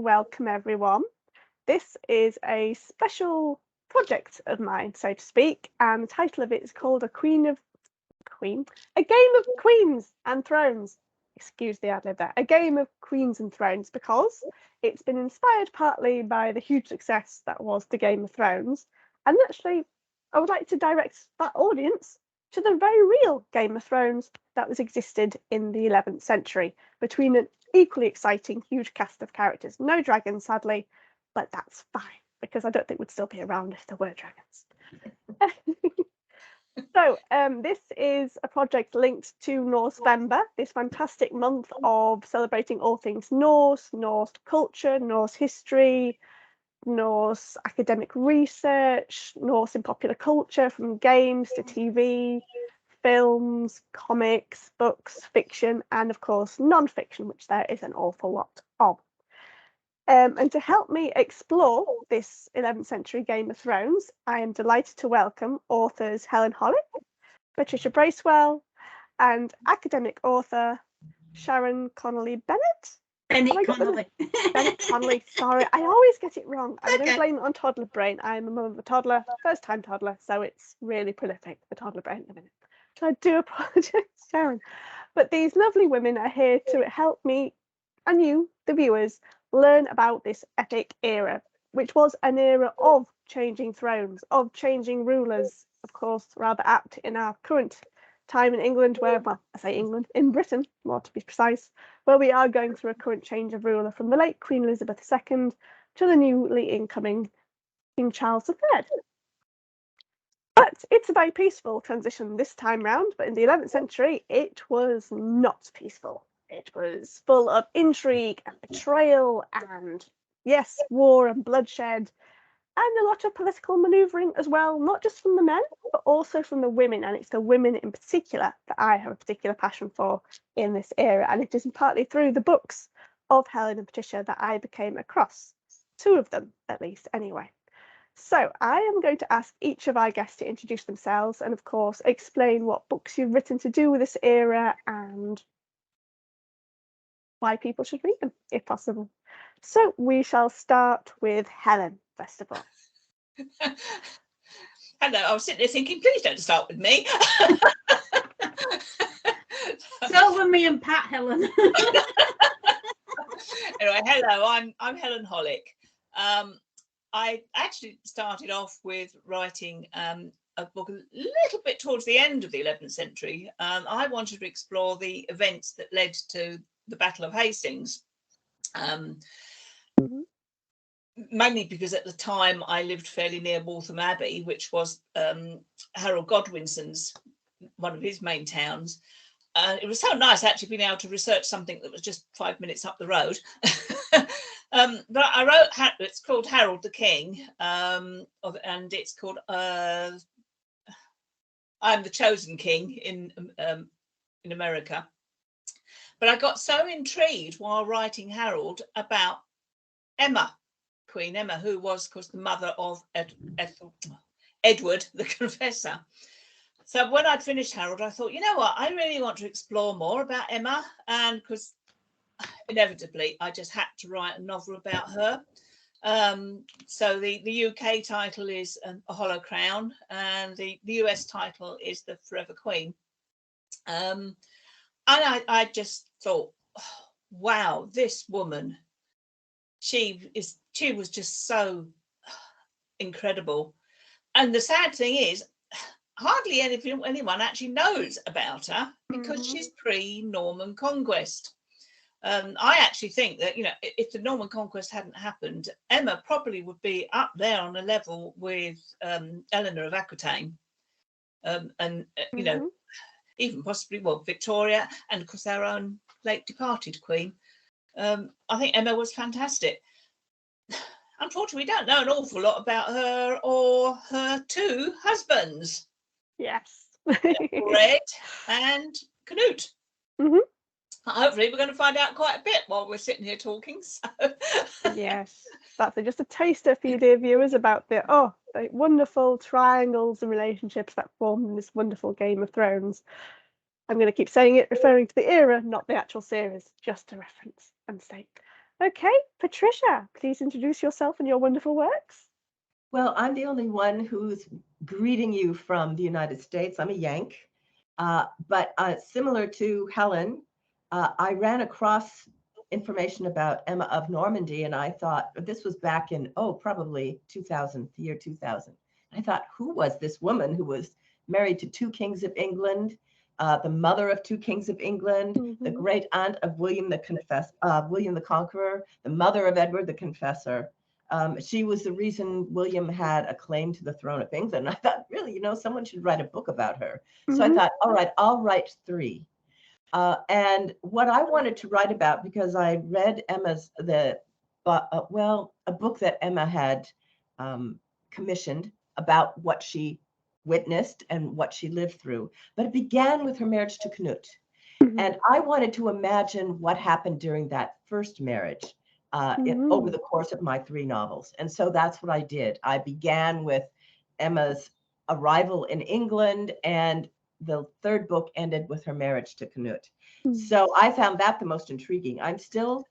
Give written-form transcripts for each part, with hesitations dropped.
welcome everyone. This is a special project of mine, so to speak, and the title of it is called A Game of Queens and Thrones. Excuse the ad-lib there. A Game of Queens and Thrones, because it's been inspired partly by the huge success that was the Game of Thrones, and actually I would like to direct that audience to the very real Game of Thrones that was existed in the 11th century between an equally exciting huge cast of characters. No dragons, sadly, but that's fine because I don't think we'd still be around if there were dragons. So this is a project linked to Northvember, this fantastic month of celebrating all things Norse, Norse culture, Norse history, Norse academic research, Norse in popular culture, from games to TV, films, comics, books, fiction, and of course non-fiction, which there is an awful lot of. And to help me explore this 11th century Game of Thrones, I am delighted to welcome authors Helen Hollick, Patricia Bracewell, and academic author Sharon Bennett Connolly. Bennett Connolly, sorry, I always get it wrong. I'm going to blame it on toddler brain. I'm a mum of a toddler, first time toddler, so it's really prolific, the toddler brain at the minute. So I do apologise, Sharon. But these lovely women are here to help me and you, the viewers, learn about this epic era, which was an era of changing thrones, of changing rulers, of course, rather apt in our current time in England, where, well, I say England, in Britain, more to be precise, where we are going through a current change of ruler from the late Queen Elizabeth II to the newly incoming King Charles III. But it's a very peaceful transition this time round, but in the 11th century, it was not peaceful. It was full of intrigue and betrayal and, yes, war and bloodshed, and a lot of political manoeuvring as well, not just from the men, but also from the women. And it's the women in particular that I have a particular passion for in this era. And it is partly through the books of Helen and Patricia that I became across, two of them at least anyway. So I am going to ask each of our guests to introduce themselves and, of course, explain what books you've written to do with this era and why people should read them, if possible. So we shall start with Helen, first of all. Hello, I was sitting there thinking, please don't start with me. Start with me and Pat, Helen. Anyway, hello, I'm Helen Hollick. I actually started off with writing a book a little bit towards the end of the 11th century. I wanted to explore the events that led to the Battle of Hastings, mainly because at the time I lived fairly near Waltham Abbey, which was Harold Godwinson's, one of his main towns. It was so nice actually being able to research something that was just 5 minutes up the road. But I wrote, it's called Harold the King, and it's called I'm the Chosen King in America. But I got so intrigued while writing Harold about Emma, Queen Emma, who was, of course, the mother of Edward the Confessor. So when I'd finished Harold, I thought, you know what, I really want to explore more about Emma, and because inevitably I just had to write a novel about her. So the UK title is A Hollow Crown, and the US title is The Forever Queen. And I just thought, oh, wow, this woman, she was just so incredible. And the sad thing is, hardly anyone actually knows about her because she's pre-Norman conquest. I actually think that, you know, if the Norman conquest hadn't happened, Emma probably would be up there on a level with Eleanor of Aquitaine, and you know, even possibly, well, Victoria, and of course our own late departed Queen. I think Emma was fantastic. Unfortunately, we don't know an awful lot about her or her two husbands. Yes. Red and Cnut. Hopefully we're going to find out quite a bit while we're sitting here talking. So. Yes, that's just a taster for you, dear viewers, about the wonderful triangles and relationships that form in this wonderful Game of Thrones. I'm going to keep saying it, referring to the era, not the actual series, just a reference and sake. Okay, Patricia, please introduce yourself and your wonderful works. Well, I'm the only one who's greeting you from the United States. I'm a Yank, but similar to Helen, I ran across information about Emma of Normandy, and I thought this was back in probably 2000, the year 2000. I thought, who was this woman who was married to two kings of England, the mother of two kings of England, the great aunt of William the Conqueror, the mother of Edward the Confessor. She was the reason William had a claim to the throne of England. I thought, really, someone should write a book about her. So I thought, all right, I'll write 3. And what I wanted to write about, because I read a book that Emma had commissioned about what she witnessed and what she lived through. But it began with her marriage to Cnut. And I wanted to imagine what happened during that first marriage over the course of my 3 novels. And so that's what I did. I began with Emma's arrival in England, and the 3rd book ended with her marriage to Cnut. So I found that the most intriguing. I'm still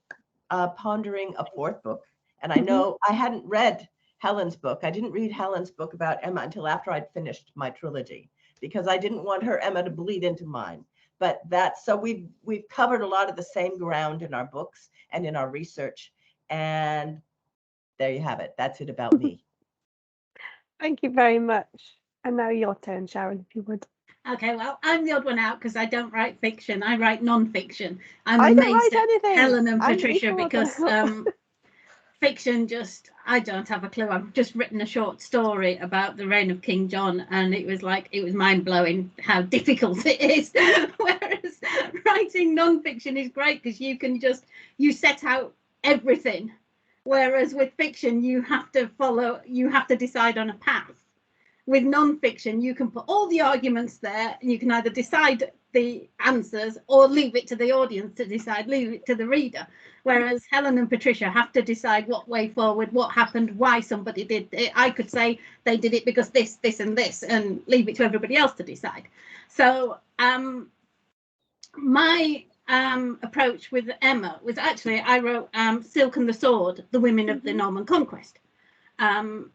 pondering a 4th book. And I know I hadn't read Helen's book. I didn't read Helen's book about Emma until after I'd finished my trilogy, because I didn't want her Emma to bleed into mine. But so we've covered a lot of the same ground in our books and in our research. And there you have it. That's it about me. Thank you very much. And now your turn, Sharon, if you would. Okay, well, I'm the odd one out because I don't write fiction. I write non-fiction. I I'm don't amazed write at anything. Helen and I'm Patricia equal. because fiction I don't have a clue. I've just written a short story about the reign of King John, and it was mind-blowing how difficult it is. Whereas writing non-fiction is great because you set out everything. Whereas with fiction, you have to decide on a path. With non-fiction, you can put all the arguments there, and you can either decide the answers or leave it to the audience to decide, leave it to the reader. Whereas Helen and Patricia have to decide what way forward, what happened, why somebody did it. I could say they did it because this, and this, and leave it to everybody else to decide. So my approach with Emma was actually, I wrote Silk and the Sword, the Women of the Norman Conquest. And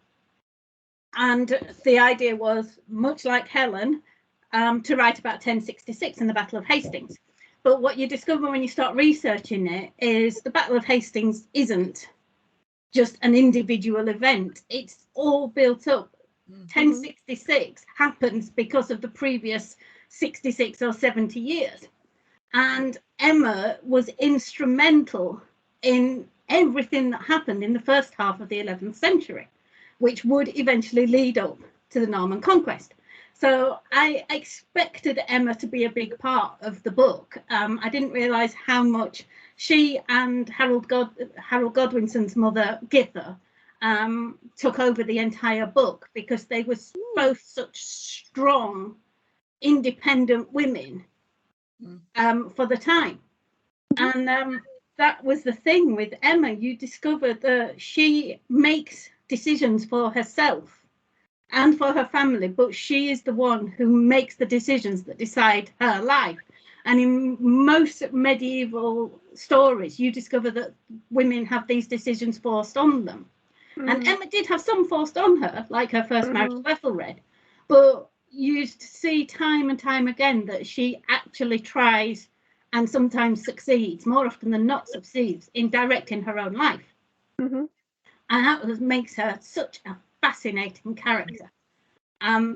the idea was, much like Helen, to write about 1066 and the Battle of Hastings. But what you discover when you start researching it is the Battle of Hastings isn't just an individual event. It's all built up. 1066 happens because of the previous 66 or 70 years. And Emma was instrumental in everything that happened in the first half of the 11th century, which would eventually lead up to the Norman conquest. So I expected Emma to be a big part of the book. I didn't realise how much she and Harold Godwinson's mother, Githa, took over the entire book, because they were both such strong, independent women for the time. And that was the thing with Emma. You discover that she makes decisions for herself and for her family, but she is the one who makes the decisions that decide her life. And in most medieval stories, you discover that women have these decisions forced on them. And Emma did have some forced on her, like her first marriage to Aethelread, but you see time and time again that she actually tries and sometimes succeeds, more often than not succeeds, in directing her own life. And that makes her such a fascinating character.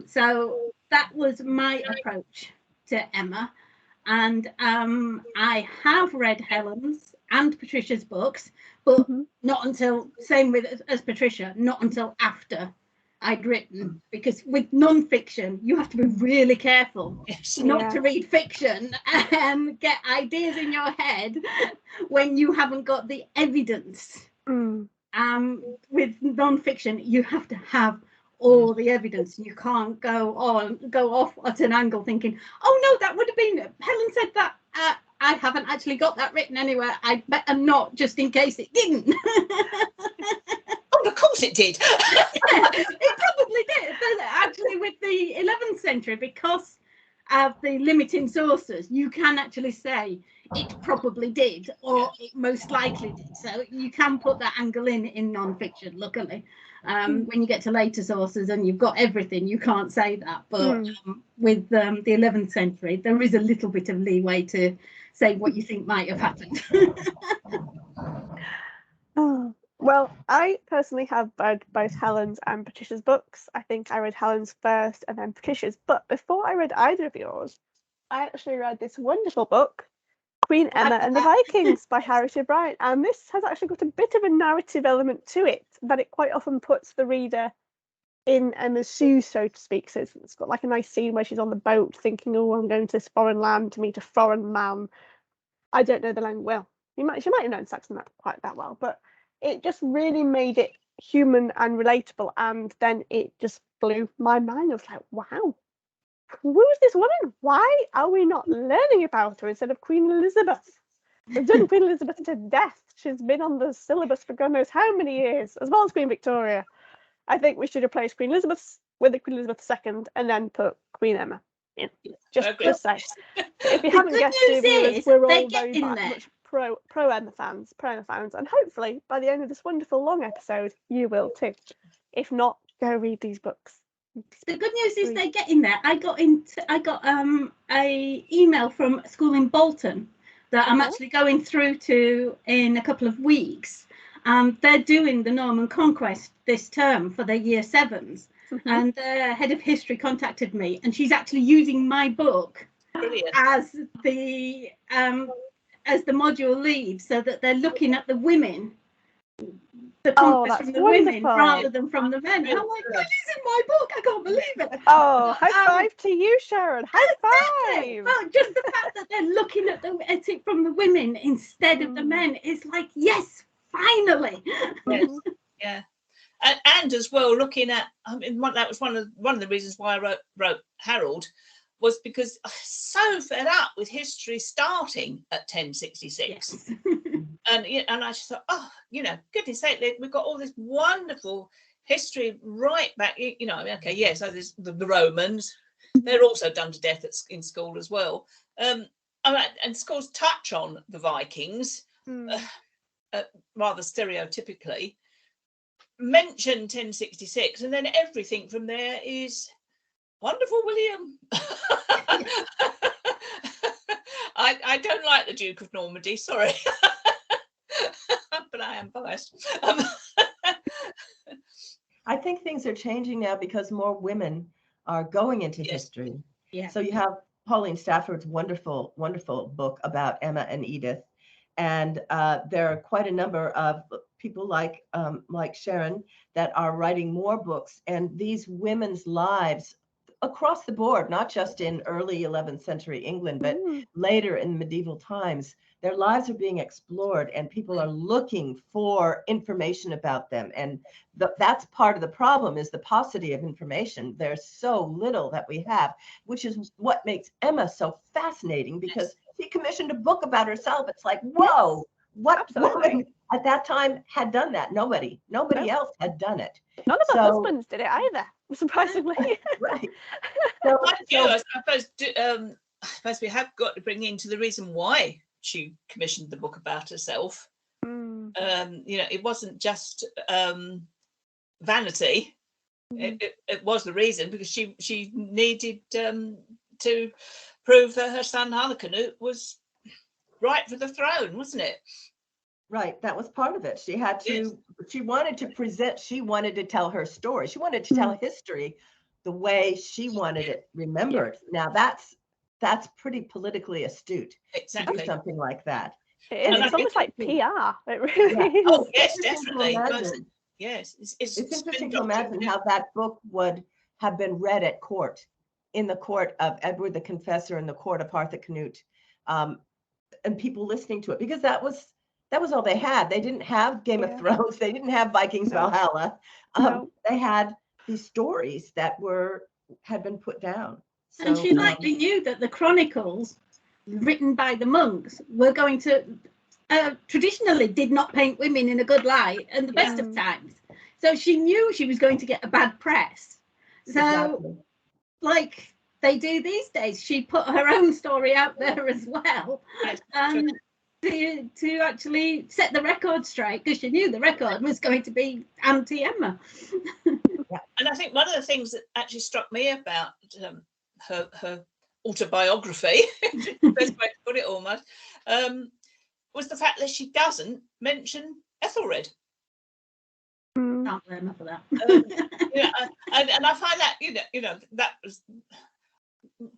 So that was my approach to Emma. And I have read Helen's and Patricia's books, but not until, same with as Patricia, not until after I'd written, because with non-fiction you have to be really careful not to read fiction and get ideas in your head when you haven't got the evidence. With non-fiction you have to have all the evidence. You can't go off at an angle thinking, oh no, that would have been, Helen said that, I haven't actually got that written anywhere, I better not, just in case it didn't. Oh, of course it did. Yeah, it probably did. But actually with the 11th century, because of the limiting sources, you can actually say it probably did or it most likely did. So you can put that angle in non-fiction, luckily. When you get to later sources and you've got everything, you can't say that. But with the 11th century, there is a little bit of leeway to say what you think might have happened. Well, I personally have read both Helen's and Patricia's books. I think I read Helen's first and then Patricia's. But before I read either of yours, I actually read this wonderful book, Queen Emma and the Vikings by Harriet O'Brien. And this has actually got a bit of a narrative element to it, that it quite often puts the reader in Emma's shoes, so to speak. So it's got like a nice scene where she's on the boat thinking, oh, I'm going to this foreign land to meet a foreign man. I don't know the language well. She might have known Saxon quite that well, but it just really made it human and relatable. And then it just blew my mind. I was like, wow, who is this woman? Why are we not learning about her instead of Queen Elizabeth? We've done Queen Elizabeth to death. She's been on the syllabus for God knows how many years, as well as Queen Victoria. I think we should replace Queen Elizabeth with the Queen Elizabeth II and then put Queen Emma in. Just say. If you haven't guessed, we're all very much pro Emma fans, and hopefully by the end of this wonderful long episode, you will too. If not, go read these books. The good news is they're getting there. I got a email from a school in Bolton that I'm actually going through to in a couple of weeks. They're doing the Norman Conquest this term for their year 7s. And the head of history contacted me, and she's actually using my book as the module lead, so that they're looking at the women, the conquest from the women rather than from the men. And I'm like, you're using my book, I can't believe it. Oh, high five to you, Sharon. High five. Well, just the fact that they're looking at it from the women instead of the men is like, yes, finally. Yes. Yeah. And as well, looking at, I mean, that was one of the reasons why I wrote Harold, was because I was so fed up with history starting at 1066. Yes. and I just thought, oh, goodness sake, we've got all this wonderful history right back, okay, yeah, so there's the Romans, they're also done to death in school as well. And schools touch on the Vikings rather stereotypically, mention 1066, and then everything from there is wonderful, William. I don't like the Duke of Normandy, sorry. But I am biased. I think things are changing now because more women are going into history. Yeah. So you have Pauline Stafford's wonderful, wonderful book about Emma and Edith. And there are quite a number of people like Sharon that are writing more books. And these women's lives across the board, not just in early 11th century England, but later in medieval times, their lives are being explored and people are looking for information about them. And that's part of the problem, is the paucity of information. There's so little that we have, which is what makes Emma so fascinating, because she commissioned a book about herself. It's like, whoa, what woman at that time had done that? Nobody else had done it. None of her husbands did it either, surprisingly. Right. I suppose we have got to bring into the reason why she commissioned the book about herself. It wasn't just vanity. It was the reason, because she needed to prove that her son Harlequinut was right for the throne, wasn't it? Right, that was part of it. She had to. She wanted to present. She wanted to tell her story. She wanted to tell history the way she wanted it remembered. Now that's pretty politically astute. Exactly. To do something like that. It's almost like PR. It really is. Oh yes, definitely. Yes, it's interesting to imagine how that book would have been read at court, in the court of Edward the Confessor and the court of Harlequinut, and people listening to it, because that was all they had. They didn't have Game of Thrones. They didn't have Vikings Valhalla. They had these stories that had been put down. So, and she likely knew that the chronicles written by the monks were going to traditionally did not paint women in a good light at the best of times. So she knew she was going to get a bad press. So, they do these days. She put her own story out there as well. Yes, To actually set the record straight, because she knew the record was going to be anti-Emma. And I think one of the things that actually struck me about her autobiography, the best way to put it almost, was the fact that she doesn't mention Aethelread. Can't blame her for that. And I find that that was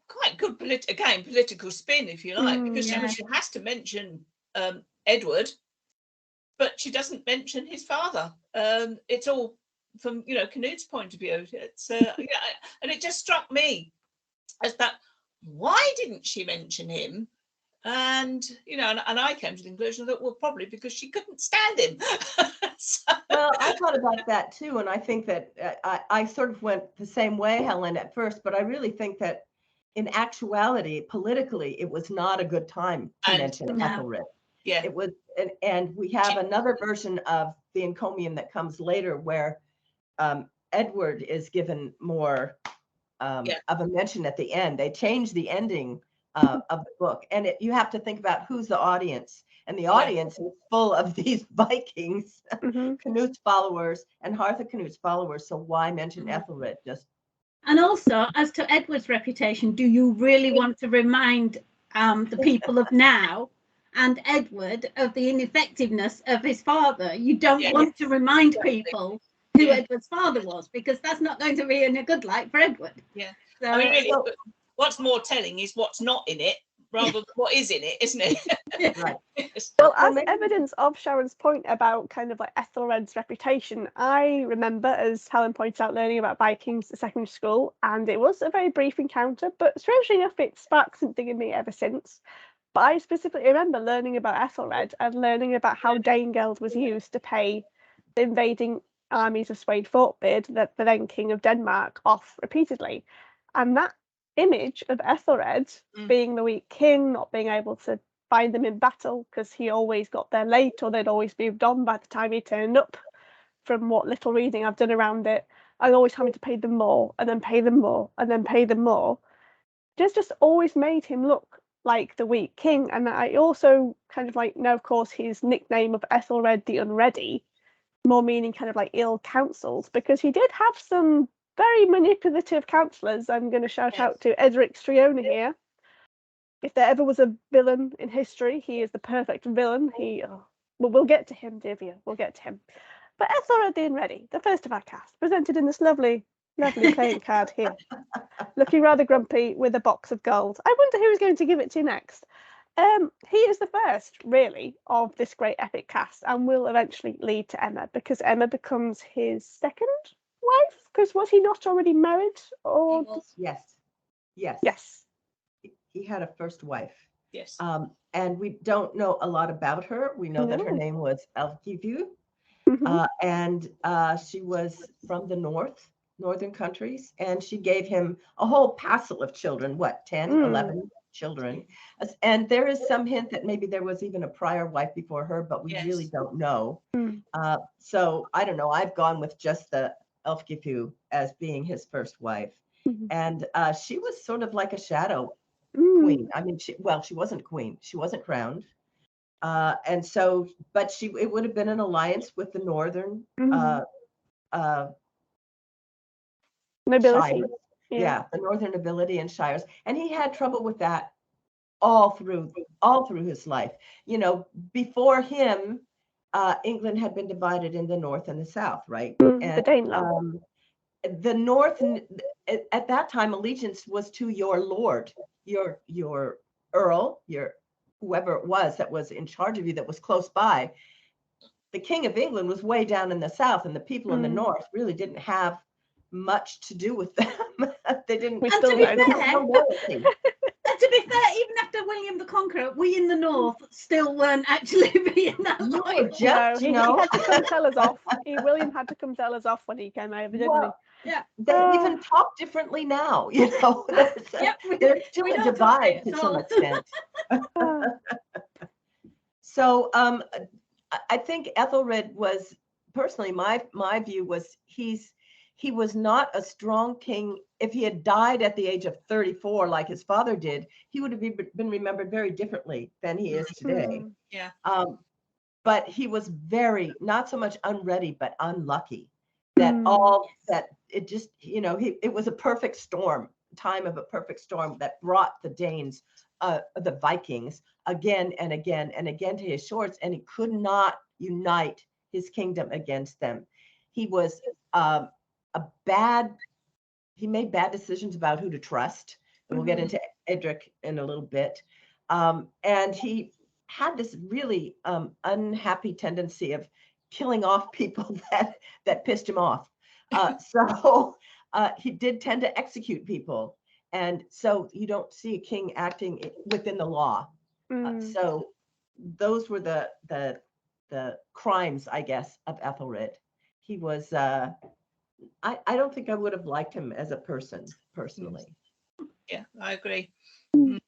quite good political spin, if you like, because she has to mention Edward, but she doesn't mention his father. It's all from Cnut's point of view. It's and it just struck me as that, why didn't she mention him? And and I came to the conclusion that, well, probably because she couldn't stand him. Well, I thought about that too, and I think that I sort of went the same way, Helen, at first, but I really think that in actuality, politically, it was not a good time to mention Aethelred. Yeah, it was, and we have another version of the encomium that comes later where Edward is given more of a mention at the end. They changed the ending of the book, and you have to think about who's the audience, and the audience is full of these Vikings, Cnut's followers, and Harthacnut's followers. So why mention Aethelred? And also, as to Edward's reputation, do you really want to remind the people of now and Edward of the ineffectiveness of his father? You don't want to remind people who Edward's father was, because that's not going to be in a good light for Edward. Yeah. So, I mean, really, what's more telling is what's not in it rather than what is in it, isn't it? Right. Well, as evidence of Sharon's point about kind of like Ethelred's reputation, I remember, as Helen points out, learning about Vikings at secondary school, and it was a very brief encounter, but strangely enough, it sparked something in me ever since. But I specifically remember learning about Aethelred and learning about how Danegeld was used to pay the invading armies of Swein Forkbeard, the then king of Denmark, off repeatedly. And that image of Aethelred being the weak king, not being able to find them in battle because he always got there late, or they'd always moved on by the time he turned up, from what little reading I've done around it, and always having to pay them more and then pay them more and then pay them more, just always made him look like the weak king. And I also kind of like know, of course, his nickname of Aethelread the Unready, more meaning kind of like ill counsels, because he did have some very manipulative counsellors. I'm going to shout out to Eadric Streona here. If there ever was a villain in history, he is the perfect villain. We'll get to him, dear viewer. We'll get to him. But Aethelred the Unready, the first of our cast, presented in this lovely playing card here, looking rather grumpy with a box of gold. I wonder who is going to give it to next. He is the first, really, of this great epic cast, and will eventually lead to Emma, because Emma becomes his second wife. Because was he not already married? Or Yes. He had a first wife. Yes. And we don't know a lot about her. We know that her name was Aelfgifu, and she was from the northern countries, and she gave him a whole passel of children, 10, 11 children. And there is some hint that maybe there was even a prior wife before her, but we really don't know. So I don't know. I've gone with just the Aelfgifu as being his first wife. And she was sort of like a shadow queen. I mean, she wasn't queen. She wasn't crowned. And so, but it would have been an alliance with the northern nobility. Shires. Yeah, the northern nobility and shires. And he had trouble with that all through his life. Before him, England had been divided in the north and the south, right? And the Danelaw. The north, at that time, allegiance was to your lord, your earl, your whoever it was that was in charge of you, that was close by. The King of England was way down in the south, and the people in the north really didn't have much to do with them. They didn't. We still don't. To be fair, even after William the Conqueror, we in the north still weren't actually being that loyal. He had to come tell us off. William had to come tell us off when he came over, didn't he? Yeah. They even talk differently now, There's still a divide to some extent. So I think Aethelred was, personally, my view was, he was not a strong king. If he had died at the age of 34, like his father did, he would have been remembered very differently than he is today. Yeah. But he was very, not so much unready, but unlucky. That it just, it was a perfect storm, time of a perfect storm that brought the Danes, the Vikings, again and again and again to his shores, and he could not unite his kingdom against them. He was he made bad decisions about who to trust, and we'll get into Eadric in a little bit. And he had this really unhappy tendency of killing off people that pissed him off. So he did tend to execute people. And so you don't see a king acting within the law. So those were the crimes, I guess, of Aethelred. He was, I don't think I would have liked him as a person, personally. Yeah, I agree.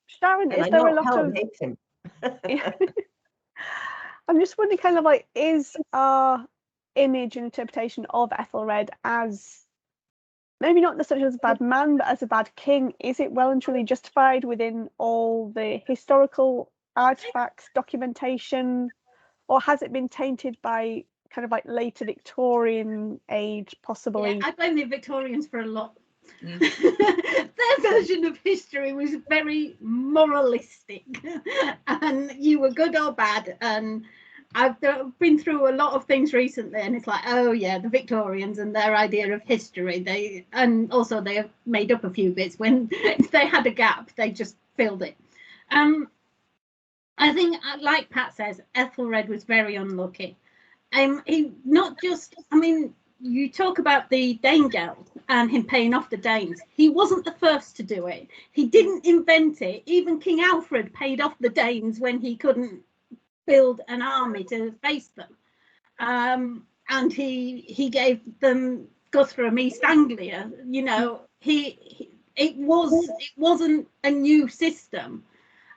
Sharon, And is there a lot Helen of... hates him. I'm just wondering, kind of like, is our image and interpretation of Aethelred as maybe not necessarily as a bad man, but as a bad king, is it well and truly justified within all the historical artifacts, documentation, or has it been tainted by kind of like later Victorian age, possibly? Yeah, I blame the Victorians for a lot. Their version of history was very moralistic, and you were good or bad. And I've been through a lot of things recently, and it's like, oh yeah, the Victorians and their idea of history. And also they have made up a few bits when if they had a gap, they just filled it. I think, like Pat says, Aethelred was very unlucky. He not just, I mean, you talk about the Danegeld and him paying off the Danes. He wasn't the first to do it. He didn't invent it. Even King Alfred paid off the Danes when he couldn't build an army to face them. And he gave them Guthrum, East Anglia. It wasn't a new system.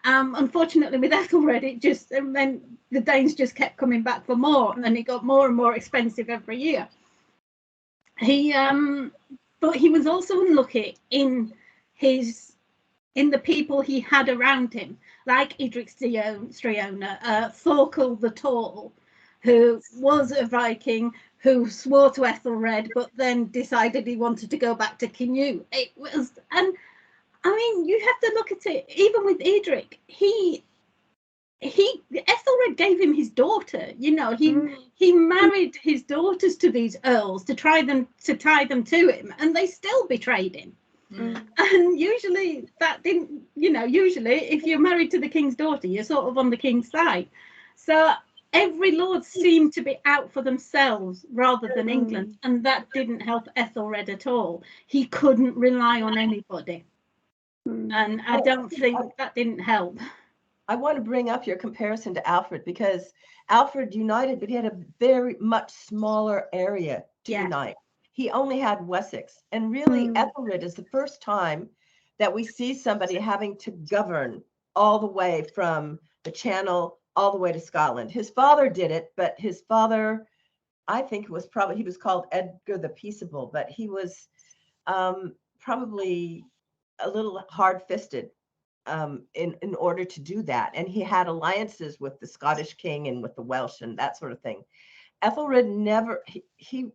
Unfortunately, with Aethelred, it just meant the Danes just kept coming back for more, and it got more and more expensive every year. But he was also unlucky in the people he had around him, like Eadric Streona, Thorkell the Tall, who was a Viking who swore to Aethelred, but then decided he wanted to go back to Cnut. And I mean, you have to look at it. Even with Eadric, Aethelred gave him his daughter. He married his daughters to these earls to tie them to him, and they still betrayed him. And usually that didn't. Usually if you're married to the king's daughter, you're sort of on the king's side. So every lord seemed to be out for themselves rather than England, and that didn't help Aethelred at all. He couldn't rely on anybody. And I don't think that didn't help. I want to bring up your comparison to Alfred, because Alfred united, but he had a very much smaller area to unite. He only had Wessex. And really, Aethelred is the first time that we see somebody having to govern all the way from the Channel all the way to Scotland. His father did it, but his father, I think, he was called Edgar the Peaceable, but he was probably a little hard-fisted in order to do that. And he had alliances with the Scottish king and with the Welsh and that sort of thing. Ethelred never, he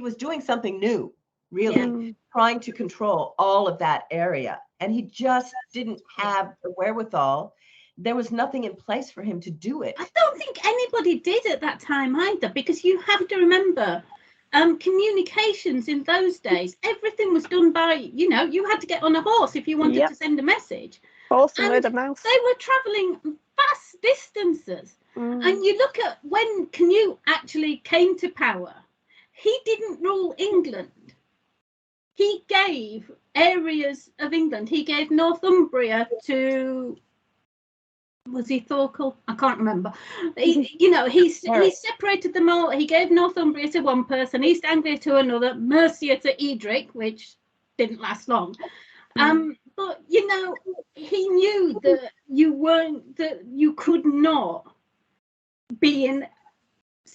was doing something new, really, trying to control all of that area. And he just didn't have the wherewithal. There was nothing in place for him to do it. I don't think anybody did at that time either, because you have to remember, communications in those days, everything was done by, you had to get on a horse if you wanted to send a message. Horse and word of mouth. They were travelling vast distances. And you look at when Cnut actually came to power, he didn't rule England. He gave areas of England. He gave Northumbria to, was he Thorkell? I can't remember. He separated them all. He gave Northumbria to one person, East Anglia to another, Mercia to Eadric, which didn't last long. But he knew that you could not be in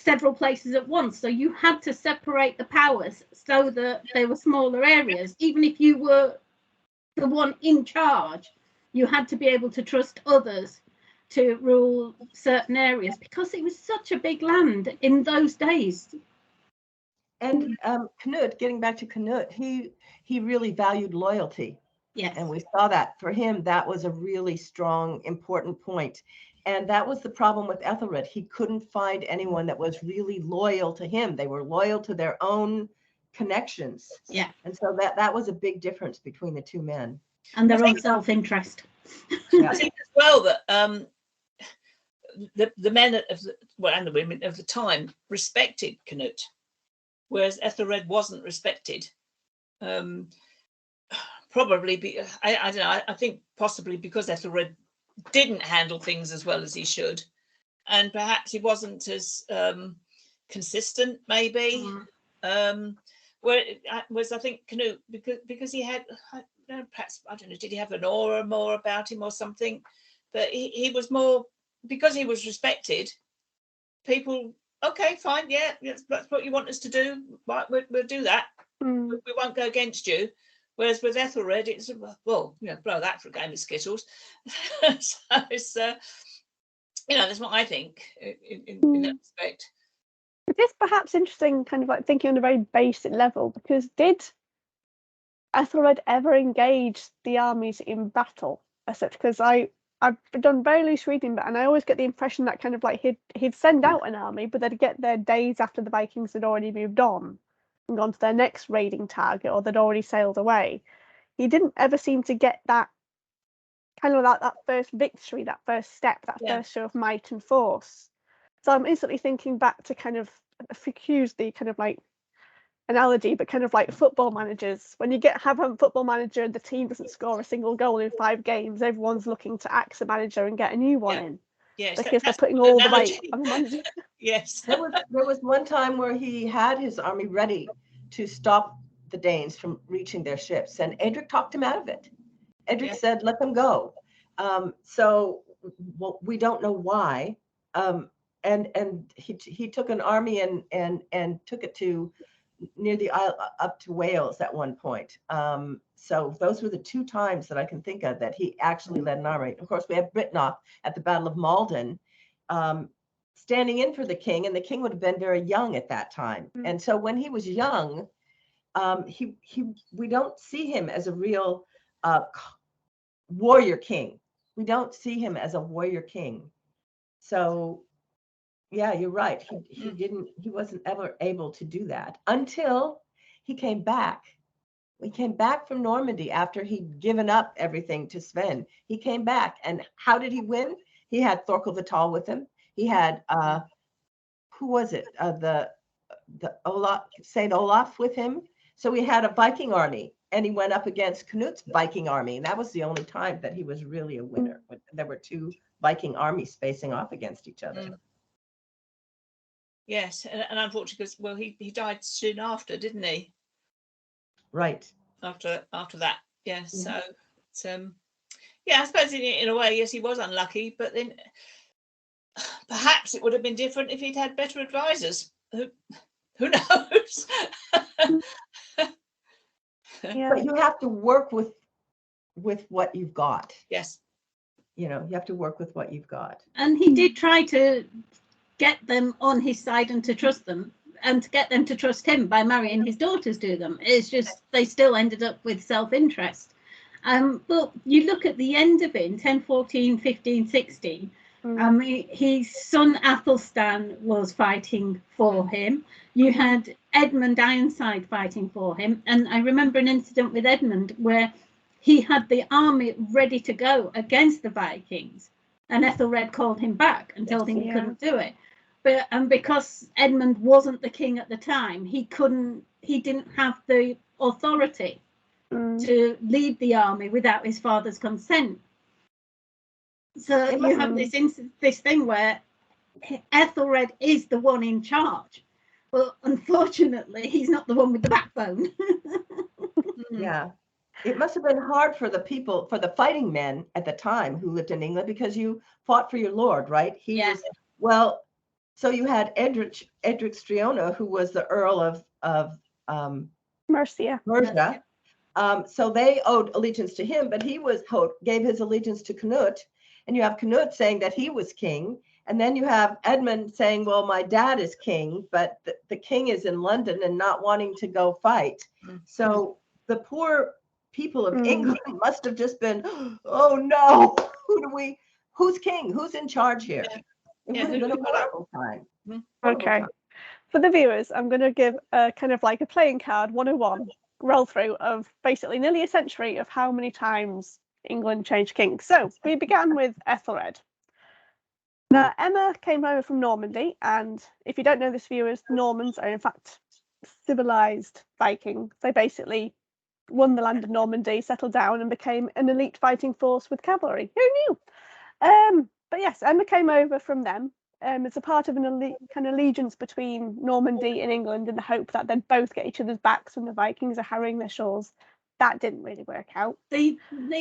several places at once. So you had to separate the powers so that they were smaller areas. Even if you were the one in charge, you had to be able to trust others to rule certain areas, because it was such a big land in those days. And Cnut, getting back to Cnut, he really valued loyalty. Yes. And we saw that for him, that was a really strong, important point. And that was the problem with Aethelred. He couldn't find anyone that was really loyal to him. They were loyal to their own connections. Yeah. And so that was a big difference between the two men. And their own self-interest. Yeah. I think as well that the men and the women of the time respected Cnut, whereas Aethelred wasn't respected. Probably I don't know. I think possibly because Aethelred didn't handle things as well as he should, and perhaps he wasn't as consistent, maybe. Whereas I think Cnut, because he had, perhaps, I don't know, did he have an aura more about him or something? But he was more, because he was respected, people, okay, fine, yeah, that's what you want us to do, right, we'll do that. We won't go against you. Whereas with Aethelred, it's, well, blow that for a game of Skittles. So it's, that's what I think in that respect. It is perhaps interesting, kind of like thinking on a very basic level, because did Aethelred ever engage the armies in battle as such? Because I've done very loose reading, and I always get the impression that kind of like he'd send out an army, but they'd get there days after the Vikings had already moved on and gone to their next raiding target, or they'd already sailed away. He didn't ever seem to get that kind of like that first victory, that first step, that first show of might and force. So I'm instantly thinking back to kind of, excuse the kind of like analogy, but kind of like football managers. When you have a football manager and the team doesn't score a single goal in 5 games, everyone's looking to axe the manager and get a new one in. Yes, because they're putting all the weight on the manager. Yes. There was one time where he had his army ready to stop the Danes from reaching their ships, and Eadric talked him out of it. Eadric said, let them go. So we don't know why. And he took an army and took it to near the Isle up to Wales at one point. So those were the 2 times that I can think of that he actually led an army. Of course, we have Britnoff at the Battle of Malden, standing in for the king, and the king would have been very young at that time. And so when he was young, we don't see him as a real warrior king. We don't see him as a warrior king. So yeah, you're right. He wasn't ever able to do that until he came back. He came back from Normandy after he'd given up everything to Swein. He came back, and how did he win? He had Thorkell the Tall with him. He had who was it? The Olaf, Saint Olaf with him. So he had a Viking army, and he went up against Cnut's Viking army, and that was the only time that he was really a winner. There were 2 Viking armies facing off against each other. Yes, and unfortunately, because he died soon after, didn't he? Right. After that, yeah. So it's, I suppose in a way, yes, he was unlucky, but then perhaps it would have been different if he'd had better advisors. Who knows? But you have to work with what you've got. Yes. You have to work with what you've got. And he did try to get them on his side and to trust them, and to get them to trust him by marrying his daughters to them. It's just they still ended up with self-interest. But you look at the end of it in 1014, 15, 16. His son Athelstan was fighting for him. You had Edmund Ironside fighting for him, and I remember an incident with Edmund where he had the army ready to go against the Vikings, and Aethelred called him back and told him he couldn't do it. But because Edmund wasn't the king at the time, he didn't have the authority to lead the army without his father's consent. So you have this thing where Aethelred is the one in charge, but unfortunately he's not the one with the backbone. Yeah. It must have been hard for the fighting men at the time who lived in England, because you fought for your lord, right? So you had Eadric Streona, who was the Earl of Mercia. Mercia. So they owed allegiance to him, but he gave his allegiance to Cnut. And you have Cnut saying that he was king. And then you have Edmund saying, well, my dad is king, but the king is in London and not wanting to go fight. So the poor people of England must have just been, oh no, who's king? Who's in charge here? It would have been a horrible time. Okay. For the viewers, I'm going to give a kind of like a playing card 101 roll through of basically nearly a century of how many times England changed kings. So we began with Aethelred. Now, Emma came over from Normandy, and if you don't know this, viewers, Normans are in fact civilized Vikings. They basically won the land of Normandy, settled down, and became an elite fighting force with cavalry. Who knew? But yes, Emma came over from them. It's a part of an kind of allegiance between Normandy and England in the hope that they'd both get each other's backs when the Vikings are harrying their shores. That didn't really work out. They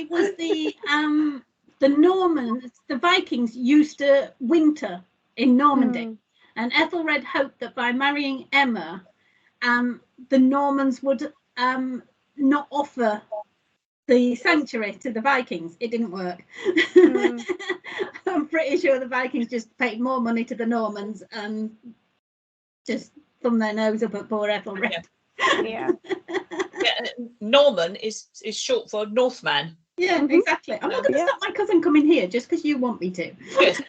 was the Normans, the Vikings used to winter in Normandy, and Ethelred hoped that by marrying Emma, the Normans would not offer the sanctuary to the Vikings. It didn't work. I'm pretty sure the Vikings just paid more money to the Normans and just thumbed their nose up at poor Ethelred. Yeah. Norman is short for Northman. Yeah, exactly. I'm not going to stop my cousin coming here just because you want me to. Yes.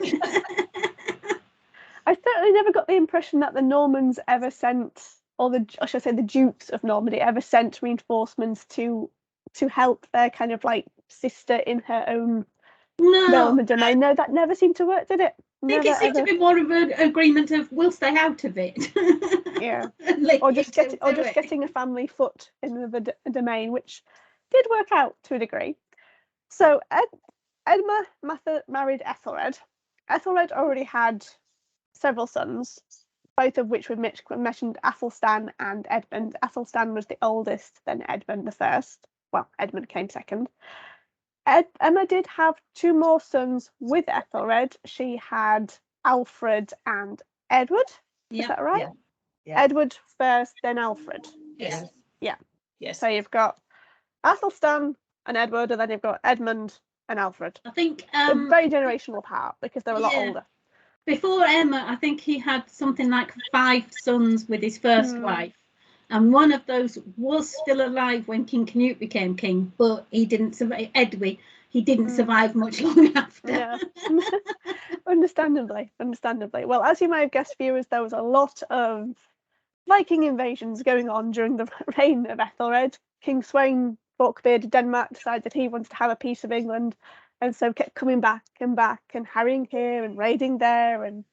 I certainly never got the impression that the Normans ever sent, or should I say the Dukes of Normandy ever sent reinforcements to help their kind of like sister in her own realm and domain. No, that never seemed to work, did it? I think it seemed to be more of an agreement of we'll stay out of it. Yeah. Or just getting a family foot in the domain, which did work out to a degree. So Emma married Ethelred. Ethelred already had several sons, both of which we mentioned, Athelstan and Edmund. Athelstan was the oldest, then Edmund the first. Well, Edmund came second. Emma did have two more sons with Ethelred. She had Alfred and Edward. Is that right? Yeah. Edward first, then Alfred. Yes. Yeah. Yes. So you've got Athelstan and Edward, and then you've got Edmund and Alfred. I think They're very generational apart because they're a lot older. Before Emma, I think he had something like 5 sons with his first wife. And one of those was still alive when King Cnut became king, but he didn't survive. Edwy, he didn't survive much long after. Yeah. Understandably. Well, as you may have guessed, viewers, there was a lot of Viking invasions going on during the reign of Ethelred. King Swein Forkbeard of Denmark decided that he wanted to have a piece of England, and so kept coming back and harrying here and raiding there and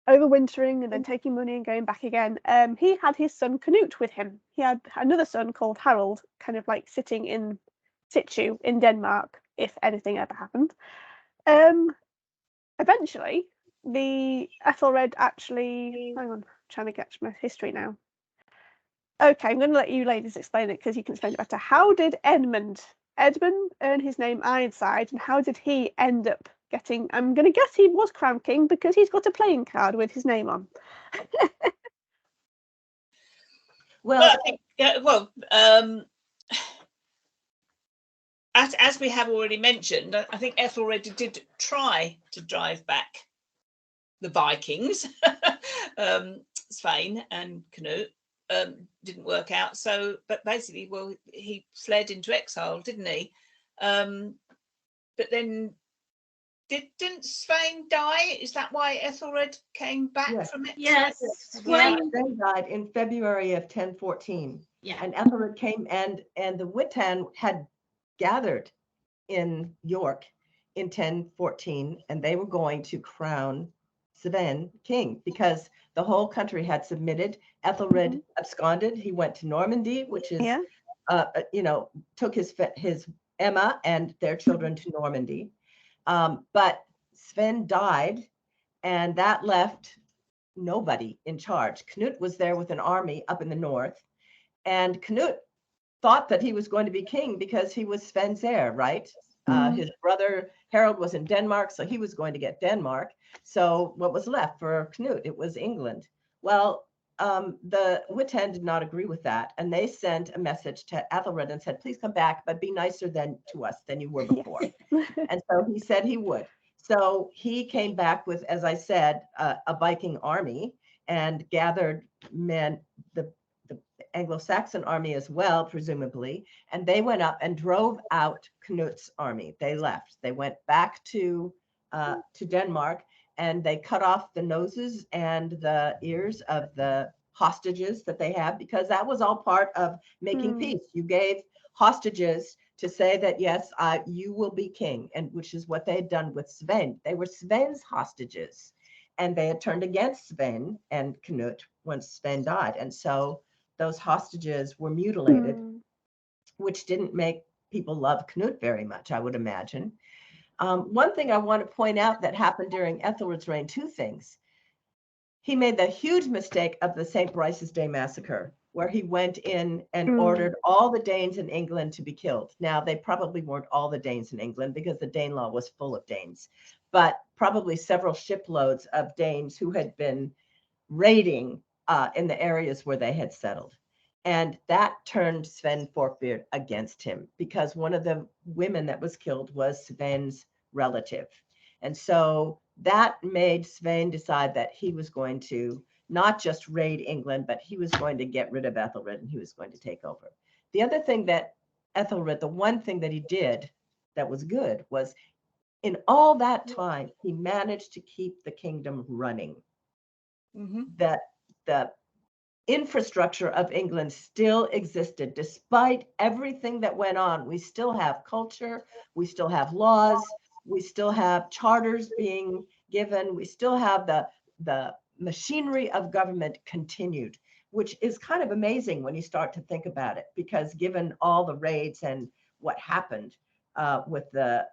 overwintering and then taking money and going back again. He had his son Cnut with him. He had another son called Harold, kind of like sitting in situ in Denmark if anything ever happened. Eventually, the Ethelred actually... Hang on, I'm trying to catch my history now. Okay, I'm going to let you ladies explain it because you can explain it better. How did Edmund earn his name Ironside, and how did he end up getting... I'm going to guess he was crowned king because he's got a playing card with his name on. As we have already mentioned, I think Ethelred did try to drive back the Vikings, Swein and Cnut. Didn't work out. So, but basically, well, he fled into exile, didn't he? But then, didn't Swein die? Is that why Ethelred came back from exile? Yes. Swein died in February of 1014. Yeah. And Ethelred came, and the Witan had gathered in York in 1014, and they were going to crown Swein king because the whole country had submitted. Ethelred absconded. He went to Normandy, which is, took his Emma and their children to Normandy. But Swein died, and that left nobody in charge. Cnut was there with an army up in the north, and Cnut thought that he was going to be king because he was Svein's heir, right? His brother Harold was in Denmark, so he was going to get Denmark. So what was left for Cnut? It was England. Well, the Witan did not agree with that, and they sent a message to Aethelred and said, please come back, but be nicer to us than you were before. And so he said he would. So he came back with, as I said, a Viking army and gathered men, the Anglo-Saxon army as well, presumably, and they went up and drove out Cnut's army. They left. They went back to Denmark, and they cut off the noses and the ears of the hostages that they have, because that was all part of making peace. You gave hostages to say that, yes, you will be king, and which is what they had done with Swein. They were Svein's hostages, and they had turned against Swein and Cnut once Swein died. And so those hostages were mutilated, which didn't make people love Cnut very much, I would imagine. One thing I want to point out that happened during Ethelred's reign, two things. He made the huge mistake of the St. Brice's Day massacre, where he went in and ordered all the Danes in England to be killed. Now, they probably weren't all the Danes in England, because the Danelaw was full of Danes, but probably several shiploads of Danes who had been raiding in the areas where they had settled. And that turned Swein Forkbeard against him, because one of the women that was killed was Svein's relative. And so that made Swein decide that he was going to not just raid England, but he was going to get rid of Aethelred, and he was going to take over. The other thing that Aethelred, the one thing that he did that was good, was in all that time, he managed to keep the kingdom running. That the infrastructure of England still existed despite everything that went on. We still have culture, we still have laws, we still have charters being given, we still have the machinery of government continued, which is kind of amazing when you start to think about it, because given all the raids and what happened with the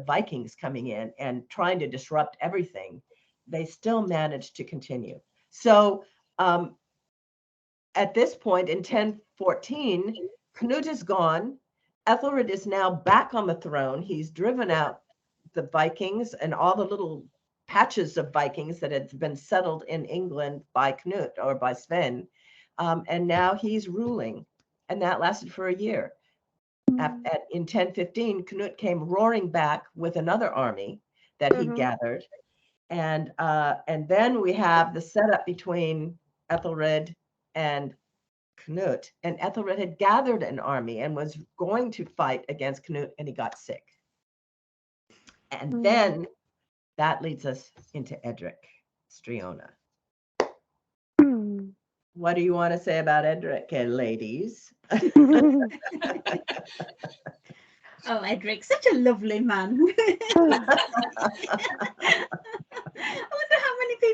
Vikings coming in and trying to disrupt everything, they still managed to continue. So at this point in 1014, Cnut is gone. Ethelred is now back on the throne. He's driven out the Vikings and all the little patches of Vikings that had been settled in England by Cnut or by Swein. And now he's ruling. And that lasted for a year. In 1015, Cnut came roaring back with another army that he gathered. And then we have the setup between Ethelred and Cnut. And Ethelred had gathered an army and was going to fight against Cnut, and he got sick. And then that leads us into Eadric Streona. What do you want to say about Eadric, ladies? Oh, Eadric, such a lovely man.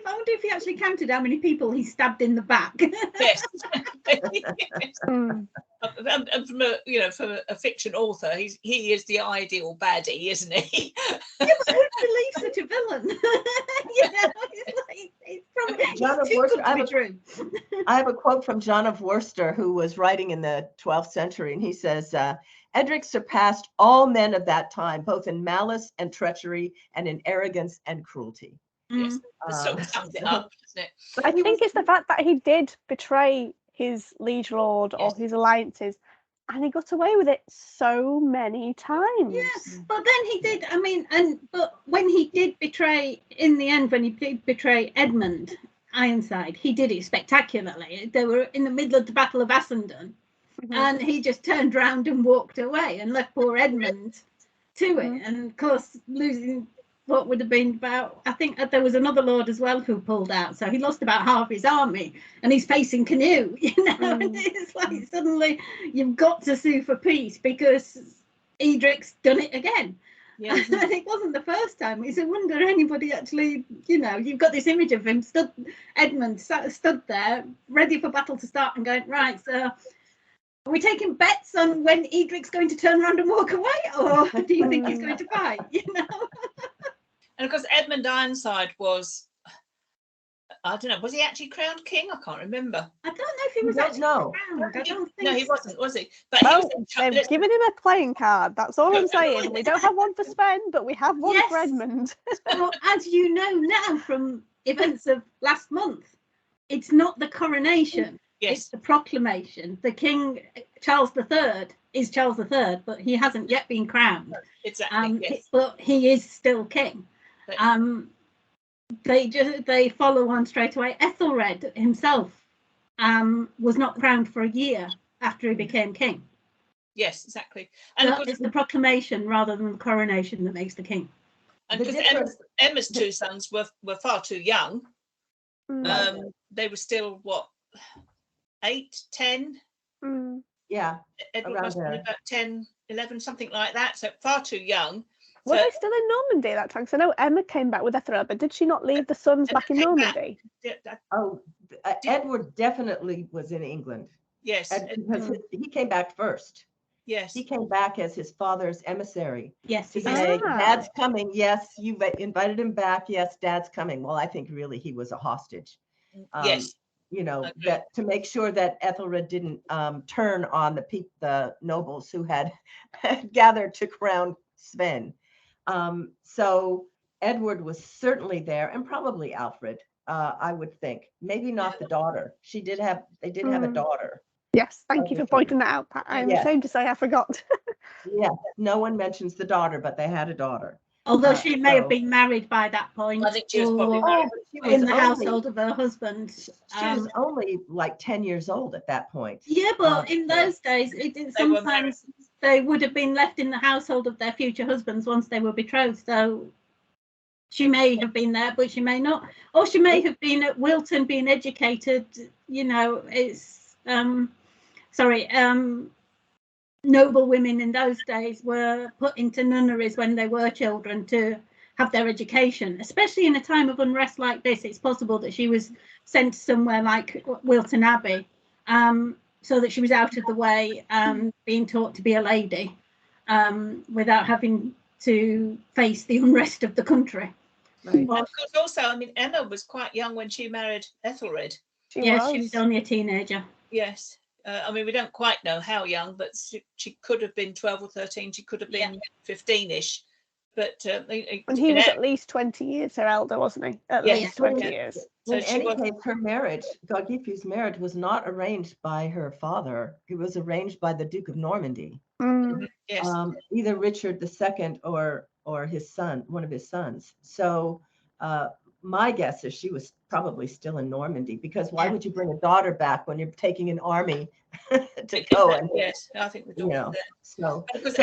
I wonder if he actually counted how many people he stabbed in the back. Yes. And from from a fiction author, he is the ideal baddie, isn't he? Yeah, but who believes such a villain? It's probably John of Worcester. I have a quote from John of Worcester, who was writing in the 12th century, and he says, Eadric surpassed all men of that time, both in malice and treachery and in arrogance and cruelty. Yes, sort of sums it up, doesn't it? I think it's the fact that he did betray his liege lord or his alliances, and he got away with it so many times. Yes, but then he did. But when he did betray, in the end, when he did betray Edmund Ironside, he did it spectacularly. They were in the middle of the Battle of Assendon, and he just turned round and walked away and left poor Edmund to it. And of course, losing what would have been about, I think there was another lord as well who pulled out, so he lost about half his army, and he's facing Canute, and it's like suddenly you've got to sue for peace because Eadric's done it again. And it wasn't the first time. It's a wonder anybody actually, you've got this image of him Edmund stood there ready for battle to start and going, right, so are we taking bets on when Eadric's going to turn around and walk away, or do you think he's going to fight? And of course, Edmund Ironside was I don't know. Was he actually crowned king? I can't remember. I don't know if he was don't actually know. crowned. I don't think No, he so. wasn't, was he? But he Well, was in charge. they've given him a playing card. That's all I'm saying. We don't have one for Sven, but we have one for Yes. Edmund. So, as you know now from events of last month, it's not the coronation. It's Yes, the proclamation. The King, Charles III, is Charles III, but he hasn't yet been crowned. exactly. Yes. But he is still king. But- They follow on straight away. Aethelread himself was not crowned for a year after he became king. Yes, exactly. And of course, It's the proclamation rather than the coronation that makes the king. and The because difference- Emma's two sons were far too young. Mm, They were still what, 8, 10. mm. Yeah. Edward Around must have been there. about 10, 11, something like that. So far too young. Were So they still in Normandy at that time? 'Cause I know Emma came back with Aethelred, but did she not leave the sons Emma back in came back. Normandy? Oh, Edward definitely was in England. Yes, Because he came back first. yes. He came back as his father's emissary Yes, to he did. say, Ah. Dad's coming. Yes, you invited him back. Yes, Dad's coming. Well, I think really he was a hostage. Yes. You know, Agreed. that to make sure that Ethelred didn't turn on the nobles who had gathered to crown Sven. So Edward was certainly there, and probably Alfred. I would think maybe not the daughter. They did have a daughter. Yes, thank you for pointing that out, Pat. I'm Yes. ashamed to say I forgot. Yeah, no one mentions the daughter, but they had a daughter. Although she may have so- been married by that point. I think she was probably or married. but she in was the only- household of her husband. She was only like 10 years old at that point. Yeah, but in so- those days, They were sometimes they would have been left in the household of their future husbands once they were betrothed. So she may have been there, but she may not. Or she may have been at Wilton being educated. You know, it's noble women in those days were put into nunneries when they were children to have their education, especially in a time of unrest like this. It's possible that she was sent somewhere like Wilton Abbey, so that she was out of the way, being taught to be a lady, without having to face the unrest of the country. Right. And of course, also, I mean, Emma was quite young when she married Ethelred. She She was only a teenager. Yes. I mean, we don't quite know how young, but she could have been 12 or 13. She could have been 15-ish. But And he was at least 20 years her elder, wasn't he? At Yes. least 20 Yeah. years. So In she any was- case, her marriage, Aelfgifu's marriage, was not arranged by her father. It was arranged by the Duke of Normandy, Mm. yes. either Richard II or his son, one of his sons. So my guess is she was probably still in Normandy, because why would you bring a daughter back when you're taking an army to go and Yes, I think the you know? daughter. So Because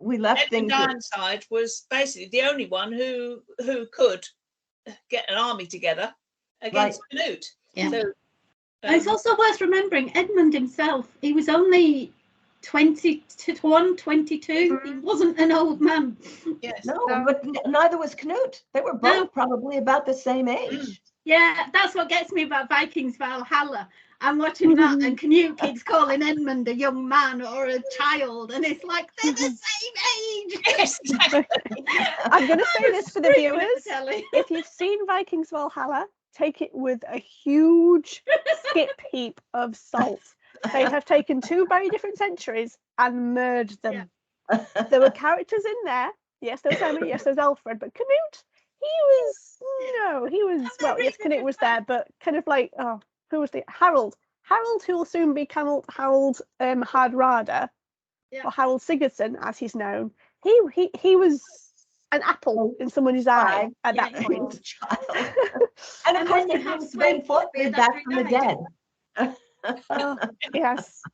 we left Edmund things. Ironside was basically the only one who could get an army together against Cnut. Yeah. So, And it's also worth remembering Edmund himself, he was only 21, 22. He wasn't an old man. yes. No, No. but neither was Cnut. They were both No. probably about the same age. Yeah, that's what gets me about Vikings Valhalla. I'm watching that, and Cnut keeps calling Edmund a young man or a child, and it's like they're the same age. Yes, exactly. I'm going to say this for the Screaming at viewers. telly. If you've seen Vikings Valhalla, take it with a huge skip heap of salt. They have taken two very different centuries and merged them. There were characters in there. Yes, there was Emma, yes, there was Alfred, but Cnut, well, yes, Cnut was there, but kind of like, who was the Harold, who will soon be Harold Hardrada, or Harold Sigurdsson, as he's known. He was an apple in someone's eye at that point. Child. And of course, then they you have have Swein Forkbeard back from the dead.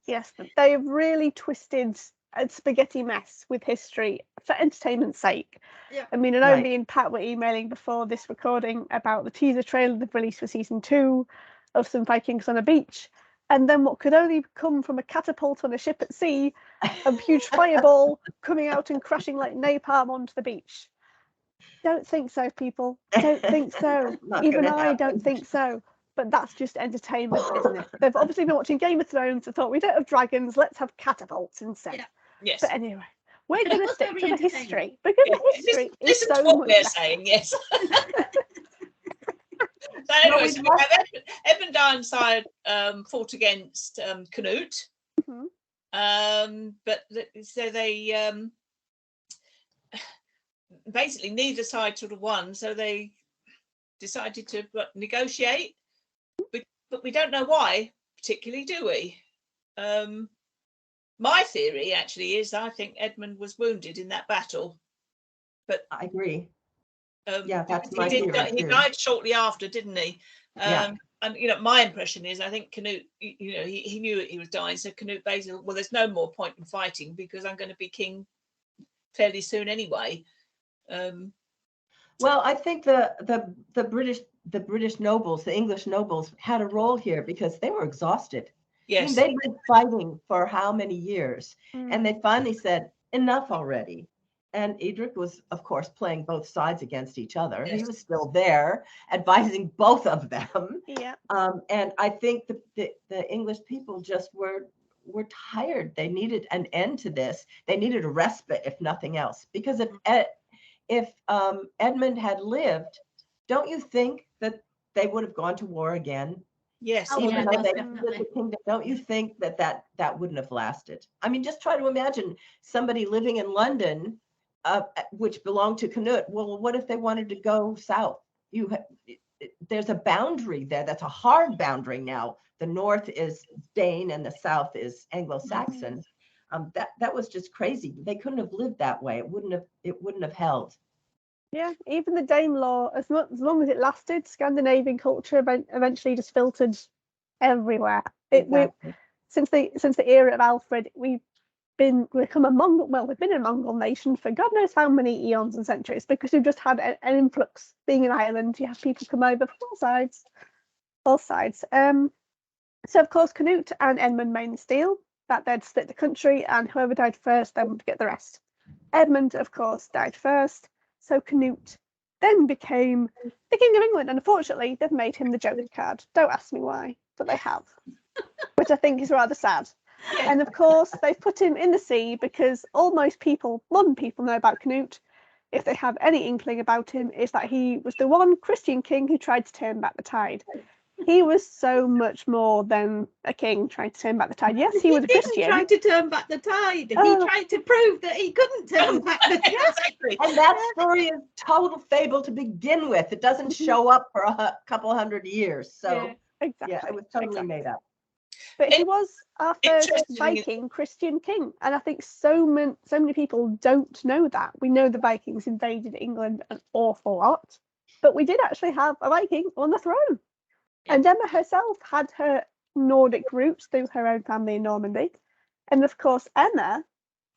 Yes, they've really twisted a spaghetti mess with history for entertainment's sake. Yeah. I mean, I know me and Pat were emailing before this recording about the teaser trailer they've released for season 2 of some Vikings on a beach, and then what could only come from a catapult on a ship at sea, a huge fireball coming out and crashing like napalm onto the beach. Don't think so, people. Don't think so. Even I don't think so. But that's just entertainment, isn't it? They've obviously been watching Game of Thrones and thought, we don't have dragons, let's have catapults instead. Yeah. Yes. But anyway, we're going to was stick very to the entertaining. history, because the history is Listen to so what much we're better. saying, yes. So anyway, so we have Edmund Ironside fought against Cnut. But so they basically neither side sort of won, so they decided to negotiate, but we don't know why particularly, do we? My theory actually is I think Edmund was wounded in that battle, but I agree. Yeah, that's my he theory. He died shortly after, didn't he? Yeah. And my impression is I think Cnut, he knew he was dying, so Cnut basically, well, there's no more point in fighting because I'm going to be king fairly soon anyway. Well, I think the British nobles, the English nobles, had a role here because they were exhausted. Yes. I mean, they'd been fighting for how many years, and they finally said, enough already. And Eadric was, of course, playing both sides against each other. Yes. He was still there, advising both of them. Yeah. And I think the English people just were tired. They needed an end to this. They needed a respite, if nothing else. Because if Edmund had lived, don't you think that they would have gone to war again? Yes. Even though they split the kingdom, don't you think that wouldn't have lasted? I mean, just try to imagine somebody living in London, which belonged to Cnut. Well, what if they wanted to go south? There's a boundary there. That's a hard boundary now. The north is Dane and the south is Anglo-Saxon. That was just crazy. They couldn't have lived that way. It wouldn't have held. Yeah, even the Dane law, as long as it lasted, Scandinavian culture eventually just filtered everywhere. Since the era of Alfred, we've been a Mongol nation for God knows how many eons and centuries, because we've just had an influx. Being in Ireland, you have people come over from all sides. So of course Cnut and Edmund made the deal that they'd split the country, and whoever died first then would get the rest. Edmund, of course, died first. So Cnut then became the King of England, and unfortunately they've made him the Joker card. Don't ask me why, but they have, which I think is rather sad. Yeah. And of course they've put him in the sea because modern people know about Cnut, if they have any inkling about him, is that he was the one Christian king who tried to turn back the tide. He was so much more than a king trying to turn back the tide. Yes, he was a Christian. He didn't try to turn back the tide. He tried to prove that he couldn't turn back the tide. Exactly. And that story is total fable to begin with. It doesn't show up for a couple hundred years. So exactly. Yeah, it was totally made up. But he was our first Viking Christian king, and I think so many people don't know that. We know the Vikings invaded England an awful lot, but we did actually have a Viking on the throne. And Emma herself had her Nordic roots through her own family in Normandy. And of course, Emma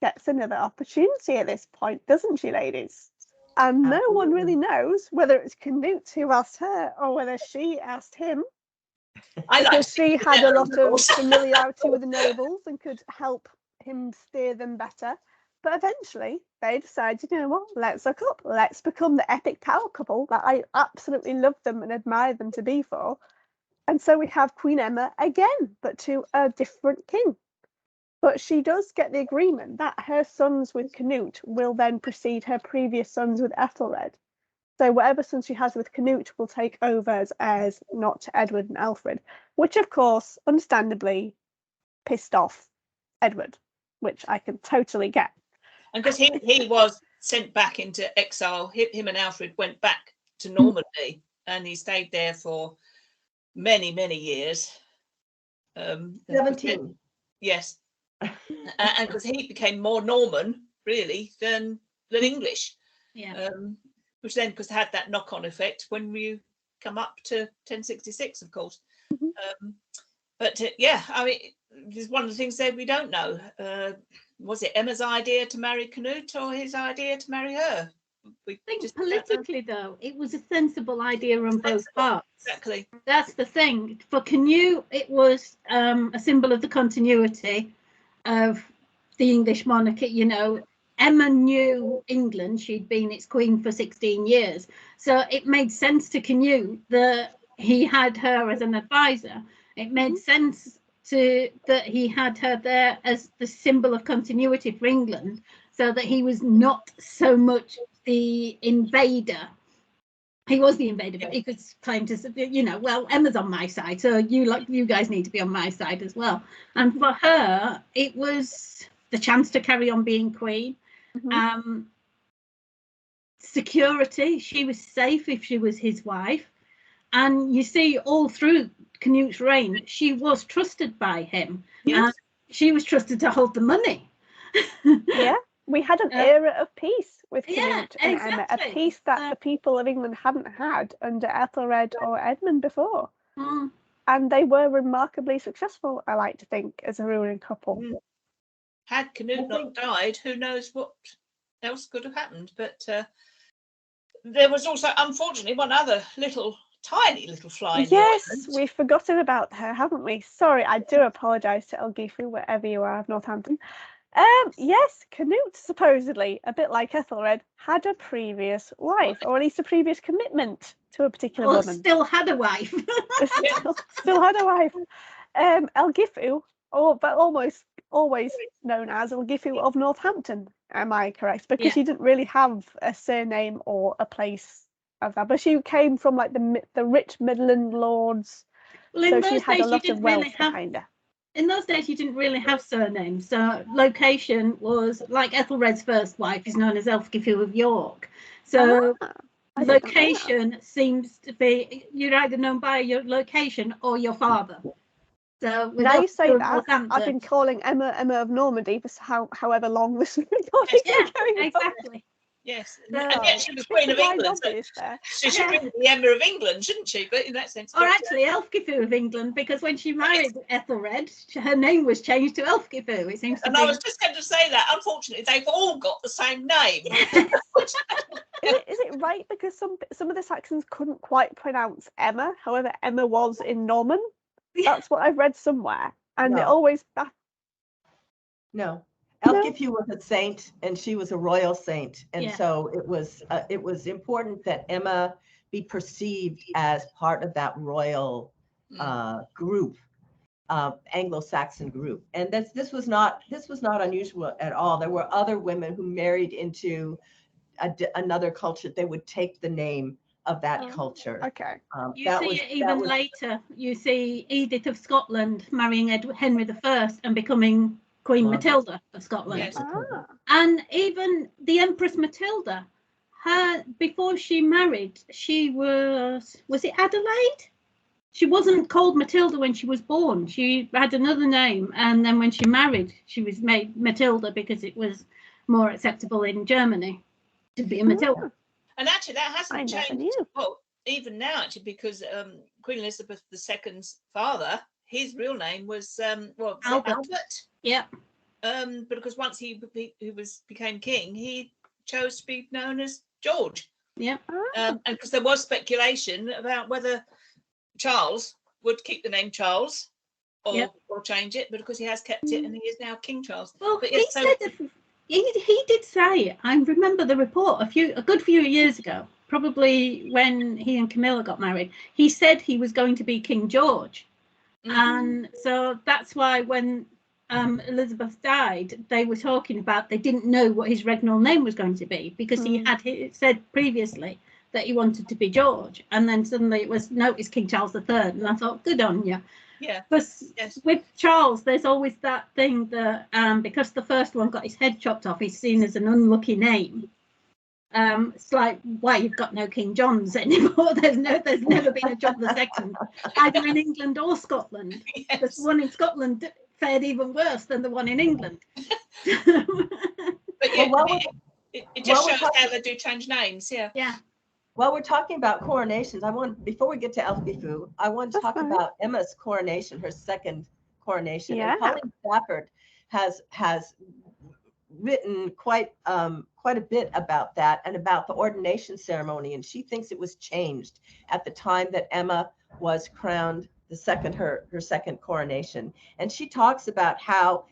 gets another opportunity at this point, doesn't she, ladies? And no one really knows whether it's Cnut who asked her or whether she asked him. Because she had a lot of familiarity with the nobles and could help him steer them better. But eventually they decided, you know what, let's hook up. Let's become the epic power couple that I absolutely love them and admire them to be for. And so we have Queen Emma again, but to a different king. But she does get the agreement that her sons with Cnut will then precede her previous sons with Aethelred. So whatever sons she has with Cnut will take over as heirs, not to Edward and Alfred, which of course, understandably, pissed off Edward, which I can totally get. And because he was sent back into exile, him and Alfred went back to Normandy, and he stayed there for many years. 17. Yes. And because he became more Norman really than English. Yeah. Which then had that knock-on effect when you come up to 1066, of course. But I mean, this is one of the things that we don't know. Was it Emma's idea to marry Cnut or his idea to marry her? I think politically, though, it was a sensible idea on both parts. Exactly. That's the thing. For Cnut, it was a symbol of the continuity of the English monarchy. You know, Emma knew England. She'd been its queen for 16 years. So it made sense to Cnut that he had her as an advisor. It made sense that he had her there as the symbol of continuity for England, so that he was not so much the invader He was the invader, but he could claim to, you know, well, Emma's on my side, so you guys need to be on my side as well. And for her, it was the chance to carry on being queen. Security, she was safe if she was his wife. And you see all through Cnut's reign, she was trusted by him. Yes. She was trusted to hold the money. Yeah, we had an era of peace with Cnut Yeah, and Emma, a exactly. peace that the people of England hadn't had under Aethelred or Edmund before. And they were remarkably successful, I like to think, as a ruling couple. Had Cnut not died, who knows what else could have happened. But there was also, unfortunately, one other tiny little fly in the ointment. We've forgotten about her, haven't we? Sorry, I do apologise to Aelfgifu, wherever you are of Northampton. Yes, Cnut supposedly, a bit like Ethelred, had a previous wife, or at least a previous commitment to a particular woman. Still had a wife. still had a wife. Aelfgifu, but almost always known as Aelfgifu of Northampton. Am I correct? Because she didn't really have a surname or a place of that, but she came from like the rich Midland lords, so she had a lot of wealth behind her. In those days, you didn't really have surnames, so location was like Ethelred's first wife is known as Aelfgifu of York. So location seems to be, you're either known by your location or your father. So now you say that, I've been calling Emma of Normandy for however long this recording is going on. Exactly. Yes, and yet she was Queen of England. So she should be the Emma of England, shouldn't she? But in that sense, or actually Aelfgifu of England, because when she married Ethelred, her name was changed to Aelfgifu. It seems to be. I was just going to say that. Unfortunately, they've all got the same name. Is it right because some of the Saxons couldn't quite pronounce Emma? However, Emma was in Norman. That's what I've read somewhere, and it always. No. Aelfgifu was a saint, and she was a royal saint, and so it was important that Emma be perceived as part of that royal group, Anglo-Saxon group, and this was not unusual at all. There were other women who married into another culture. They would take the name of that culture. Okay. You see it even later. You see Edith of Scotland marrying Henry I and becoming Queen Matilda of Scotland. Yes. And even the Empress Matilda, before she married, she was it Adelaide? She wasn't called Matilda when she was born. She had another name, and then when she married, she was made Matilda because it was more acceptable in Germany to be a Matilda. And actually, that hasn't changed. Well, even now, actually, because Queen Elizabeth II's father, his real name was Albert. Yeah. Because once he became king, he chose to be known as George. Yeah. And because there was speculation about whether Charles would keep the name Charles or change it, but because he has kept it and he is now King Charles. Well, but he did say, I remember the report a good few years ago, probably when he and Camilla got married, he said he was going to be King George. And so that's why when Elizabeth died, they were talking about, they didn't know what his regnal name was going to be, because he had said previously that he wanted to be George, and then suddenly it was, no, it's King Charles III, and I thought, good on you. Yeah. Because with Charles, there's always that thing that because the first one got his head chopped off, he's seen as an unlucky name. It's like, why, you've got no King Johns anymore. There's never been a John II, either in England or Scotland. Yes. The one in Scotland fared even worse than the one in England. But yeah, it just shows how they do change names. Yeah. While we're talking about coronations, before we get to Aelfgifu, I want to talk about Emma's coronation, her second coronation. Yeah. And Colleen Stafford has written quite a bit about that and about the ordination ceremony, and she thinks it was changed at the time that Emma was crowned her second coronation. And she talks about how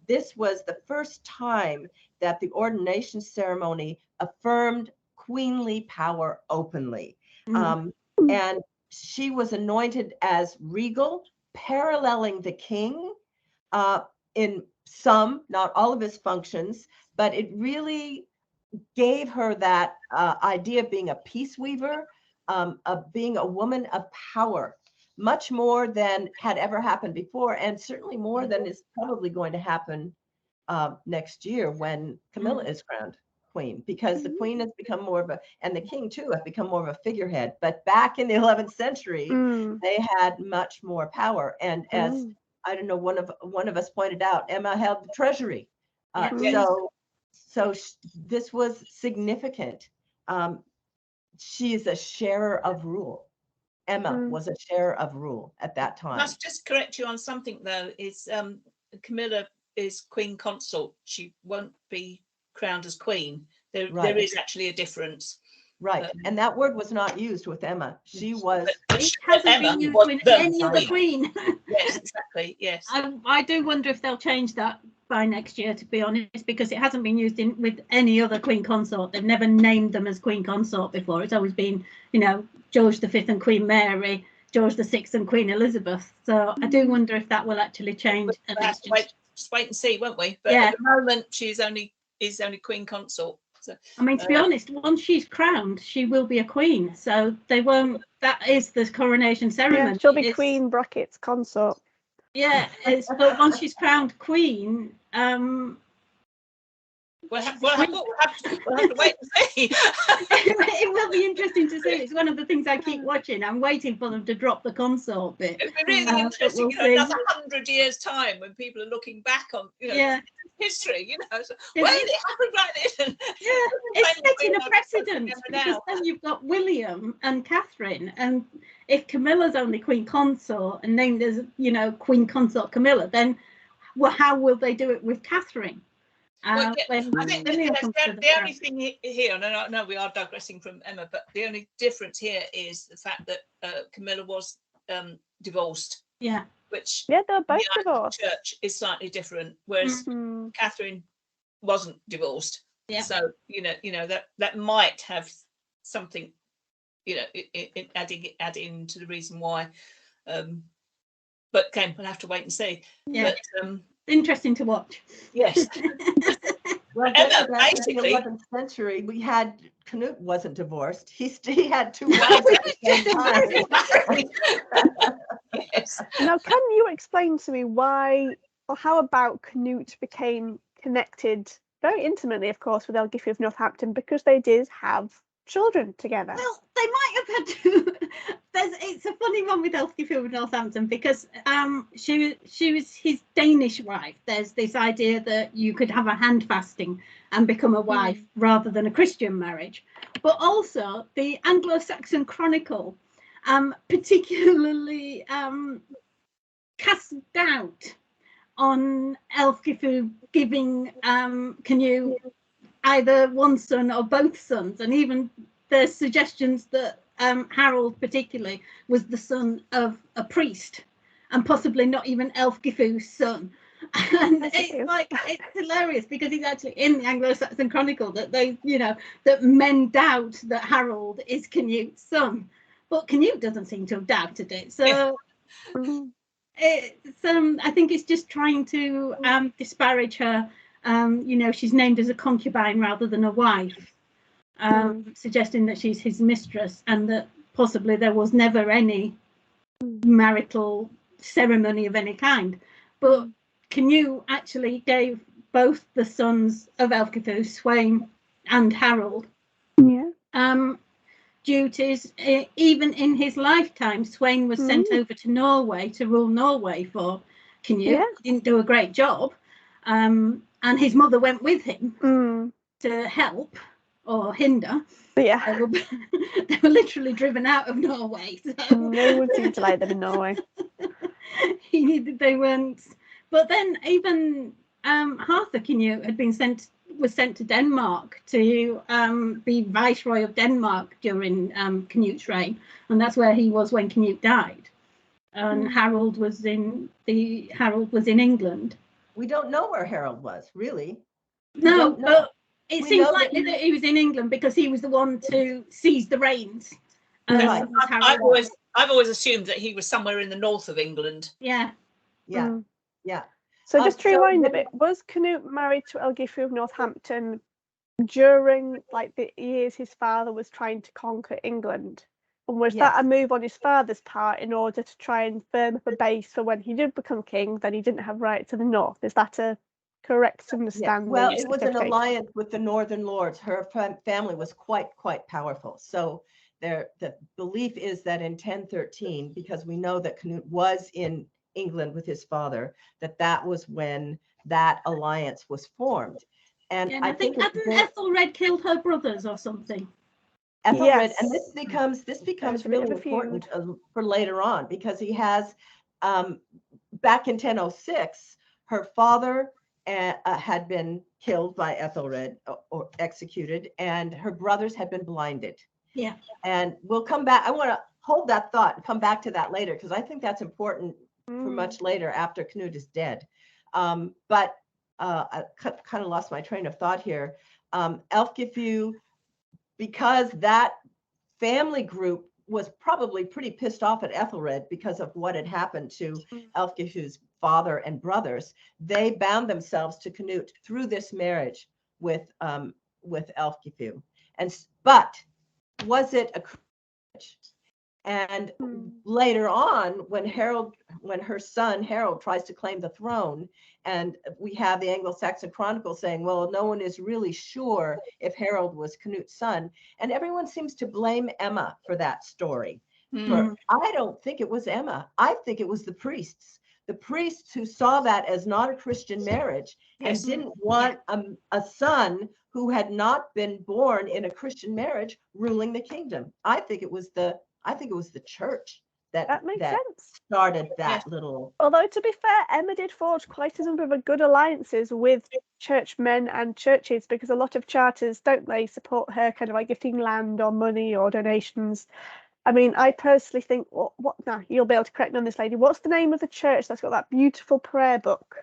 this was the first time that the ordination ceremony affirmed queenly power openly. And she was anointed as regal, paralleling the king in some, not all of his functions, but it really gave her that idea of being a peace weaver, of being a woman of power, much more than had ever happened before, and certainly more than is probably going to happen next year when Camilla is crowned queen, because the queen has become more of a, and the king too, have become more of a figurehead. But back in the 11th century, they had much more power. And as I don't know, one of us pointed out, Emma held the treasury. So this was significant. She is a sharer of rule. Emma was a sharer of rule at that time. Must just correct you on something though. Is Camilla is queen consort. She won't be crowned as queen. There is actually a difference. Right, and that word was not used with Emma. She was. It hasn't been used with any other queen. Yes, exactly. Yes. I do wonder if they'll change that by next year, to be honest, because it hasn't been used with any other queen consort. They've never named them as queen consort before. It's always been, George V and Queen Mary, George VI and Queen Elizabeth. So I do wonder if that will actually change. We'll have to wait and see, won't we? But at the moment, she's only queen consort. So, I mean, to be honest, once she's crowned, she will be a queen. So they won't. That is the coronation ceremony. Yeah, she'll be queen brackets consort. Yeah, but once she's crowned queen, we'll have to wait and see. It will be interesting to see. It's one of the things I keep watching. I'm waiting for them to drop the consort bit. It'll be really interesting, another 100 years' time when people are looking back on, history, so, well, it happened like this. It's setting a precedent, because then you've got William and Catherine, and if Camilla's only queen consort and named as, queen consort Camilla, then how will they do it with Catherine? I think the only thing here, and I know we are digressing from Emma, but the only difference here is the fact that Camilla was divorced. Yeah. Which they're both divorced. Church is slightly different, whereas Catherine wasn't divorced. Yeah. So that might have something, adding to the reason why. But again, we'll have to wait and see. Yeah. But, interesting to watch. Yes. Well, Emma, basically, in the 11th century, we had Cnut wasn't divorced. He had two wives at the same time. Yes. Now, can you explain to me why, or how about Cnut became connected very intimately, of course, with Aelfgifu of Northampton, because they did have children together? Well, they might have had to. It's a funny one with Aelfgifu of Northampton, because she was his Danish wife. There's this idea that you could have a hand fasting and become a wife rather than a Christian marriage. But also the Anglo-Saxon Chronicle particularly cast doubt on Aelfgifu giving Cnut either one son or both sons, and even there's suggestions that Harold particularly was the son of a priest and possibly not even Aelfgifu's son. And it's hilarious, because he's actually in the Anglo-Saxon Chronicle that that men doubt that Harold is Cnut's son, but Cnut doesn't seem to have doubted it. So it's I think it's just trying to disparage her. She's named as a concubine rather than a wife, suggesting that she's his mistress, and that possibly there was never any marital ceremony of any kind. But Cnut actually gave both the sons of Aelfgifu, Swein and Harold, duties. Even in his lifetime, Swein was sent over to Norway to rule Norway for Cnut. He didn't do a great job. And his mother went with him to help or hinder. But yeah, they were literally driven out of Norway. So. No one seemed to like them in Norway. They weren't. But then even Arthur Cnut was sent to Denmark to be Viceroy of Denmark during Cnut's reign, and that's where he was when Cnut died. And Harold was in England. We don't know where Harold was, really. No, but it seems likely that he was in England because he was the one to seize the reins. I've always assumed that he was somewhere in the north of England. Yeah. So just to rewind a bit, was Cnut married to Aelfgifu of Northampton during like the years his father was trying to conquer England? And was that a move on his father's part in order to try and firm up a base for when he did become king, then he didn't have right to the north? Is that a correct understanding? Well, it was an alliance with the northern lords. Her family was quite powerful. So the belief is that in 1013, because we know that Cnut was in England with his father, that was when that alliance was formed. And I think hadn't Aethelread killed her brothers or something? Aethelread, and this becomes really important for later on, because he has back in 1006, her father had been killed by Aethelread or executed, and her brothers had been blinded. Yeah. And we'll come back. I want to hold that thought and come back to that later, because I think that's important for much later after Cnut is dead. But I kind of lost my train of thought here. Aelfgifu, because that family group was probably pretty pissed off at Aethelred because of what had happened to Aelfgifu's father and brothers, they bound themselves to Cnut through this marriage with Aelfgifu. But was it a marriage? And later on, when her son Harold tries to claim the throne, and we have the Anglo-Saxon Chronicle saying, well, no one is really sure if Harold was Cnut's son, and everyone seems to blame Emma for that story. I don't think it was Emma. I think it was the priests who saw that as not a Christian marriage and didn't want a son who had not been born in a Christian marriage ruling the kingdom. I think it was the church that started that little. Although, to be fair, Emma did forge quite a number of good alliances with churchmen and churches, because a lot of charters, don't they, support her kind of like gifting land or money or donations. I mean, I personally think, what now, you'll be able to correct me on this, lady. What's the name of the church that's got that beautiful prayer book,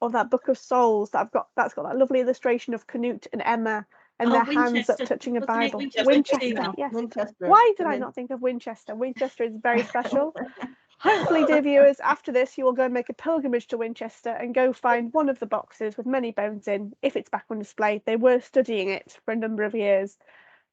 or that book of souls that's got that lovely illustration of Cnut and Emma and their hands up touching a Bible? Winchester, yes. Winchester. Why did I not think of Winchester? Winchester is very special. Hopefully, dear viewers, after this, you will go and make a pilgrimage to Winchester and go find one of the boxes with many bones in, if it's back on display. They were studying it for a number of years,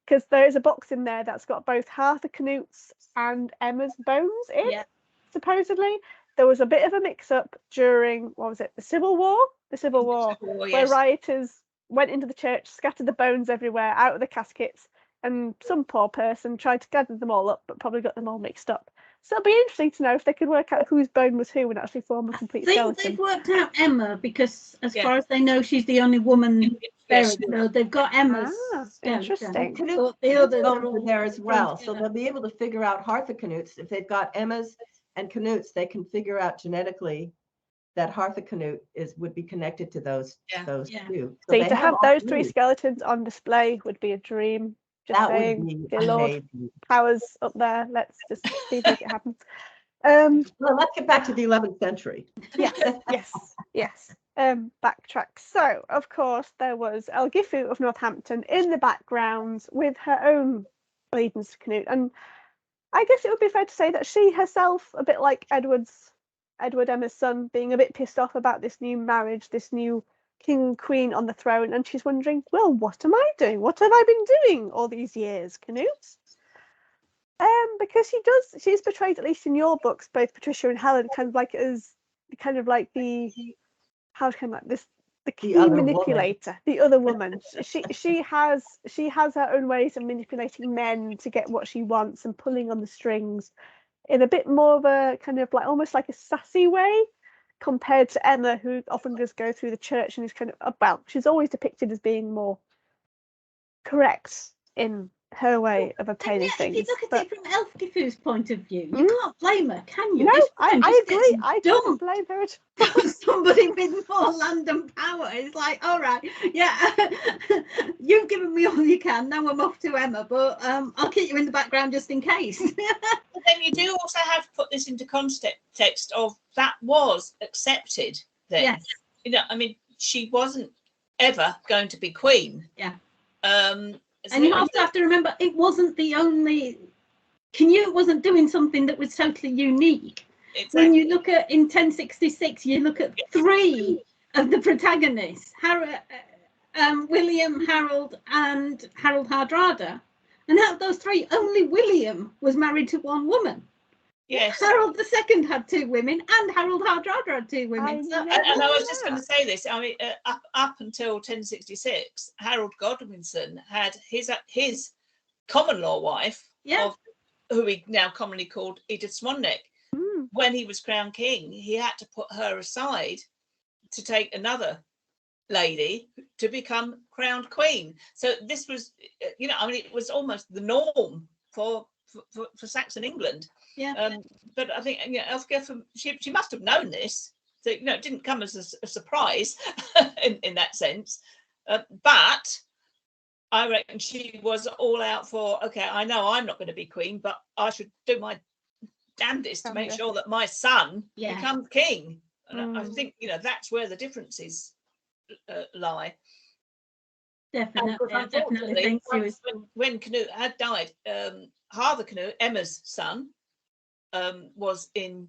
because there is a box in there that's got both half the Cnut's and Emma's bones in. Yeah. Supposedly, there was a bit of a mix-up during, what was it, the Civil War? The Civil War, where rioters went into the church, scattered the bones everywhere, out of the caskets, and some poor person tried to gather them all up, but probably got them all mixed up. So it'll be interesting to know if they could work out whose bone was who and actually form a complete skeleton. I think they've worked out Emma, because as far as they know, she's the only woman buried. So they've got Emma's skeleton. Interesting. But the others are there as well. So they'll be able to figure out Harthacnut's. If they've got Emma's and Cnut's, they can figure out genetically that Harthacnut would be connected to those two. So to have those three skeletons on display would be a dream. Just that saying, would be dear Lord, powers up there. Let's just see if make it happen. Well, let's get back to the 11th century. Yes. Backtrack. So, of course, there was Aelfgifu of Northampton in the background with her own allegiance to Cnut, and I guess it would be fair to say that she herself, a bit like Edward, Emma's son, being a bit pissed off about this new marriage, this new king and queen on the throne, and she's wondering, well, what am I doing? What have I been doing all these years, Cnut? Because she's portrayed, at least in your books, both Patricia and Helen, kind of like the key manipulator, the other woman. She has her own ways of manipulating men to get what she wants and pulling on the strings in a bit more of a kind of like almost like a sassy way, compared to Emma, who often just goes through the church and is kind of, well, she's always depicted as being more correct in her way of obtaining things. If you look at it from Aelfgifu's point of view, you can't blame her, can you? No, I agree. I don't blame her at all. Somebody with more land and power is like, all right, you've given me all you can. Now I'm off to Emma, but I'll keep you in the background just in case. But then you do also have to put this into context of that was accepted then. Yes. You know, I mean, she wasn't ever going to be queen. Yeah. And you also have to remember, it wasn't the only. Cnut wasn't doing something that was totally unique. Exactly. When you look at in 1066, you look at three of the protagonists: William, Harold, and Harold Hardrada. And out of those three, only William was married to one woman. Yes. Harold II had two women, and Harold Hardrada had two women. And I was just going to say this. I mean, up until 1066, Harold Godwinson had his common law wife, who we now commonly called Edith Swanneck. When he was crowned king, he had to put her aside to take another lady to become crowned queen. So this was, I mean, it was almost the norm for Saxon England. But I think Aelfgifu, she must have known this. So it didn't come as a surprise in that sense. But I reckon she was all out for, okay, I know I'm not going to be queen, but I should do my damnedest to make sure that my son becomes king. And I think that's where the differences lie. Definitely, I definitely think she was. When Cnut had died, Harther Cnut, Emma's son, was in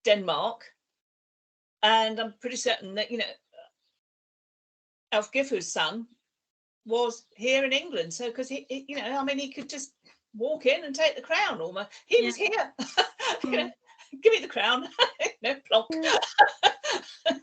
Denmark, and I'm pretty certain that Aelfgifu's son was here in England. So because he he could just walk in and take the crown almost. He was here. Give me the crown. Plonk.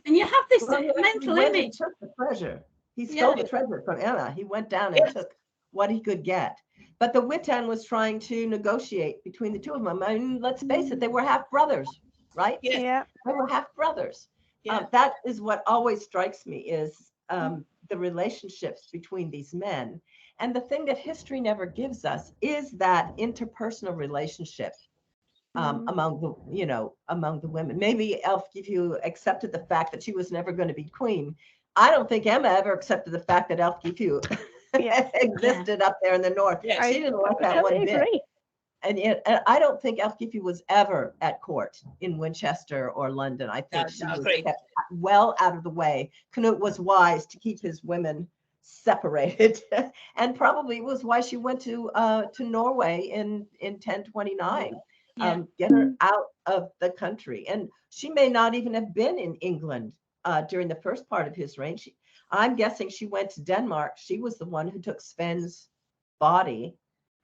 And you have this mental image. He took the treasure. He stole the treasure from Emma. He went down and took what he could get. But the Witan was trying to negotiate between the two of them. I mean, let's face it, they were half brothers, right? Yeah. They were half brothers. That is what always strikes me is the relationships between these men. And the thing that history never gives us is that interpersonal relationship among the women. Maybe Aelfgifu accepted the fact that she was never going to be queen. I don't think Emma ever accepted the fact that Aelfgifu existed up there in the north. Yeah, she didn't like that one bit. And I don't think Aelfgifu was ever at court in Winchester or London. I think she was kept well out of the way. Cnut was wise to keep his women separated, and probably was why she went to Norway in 1029. Get her out of the country. And she may not even have been in England during the first part of his reign. I'm guessing she went to Denmark. She was the one who took Svein's body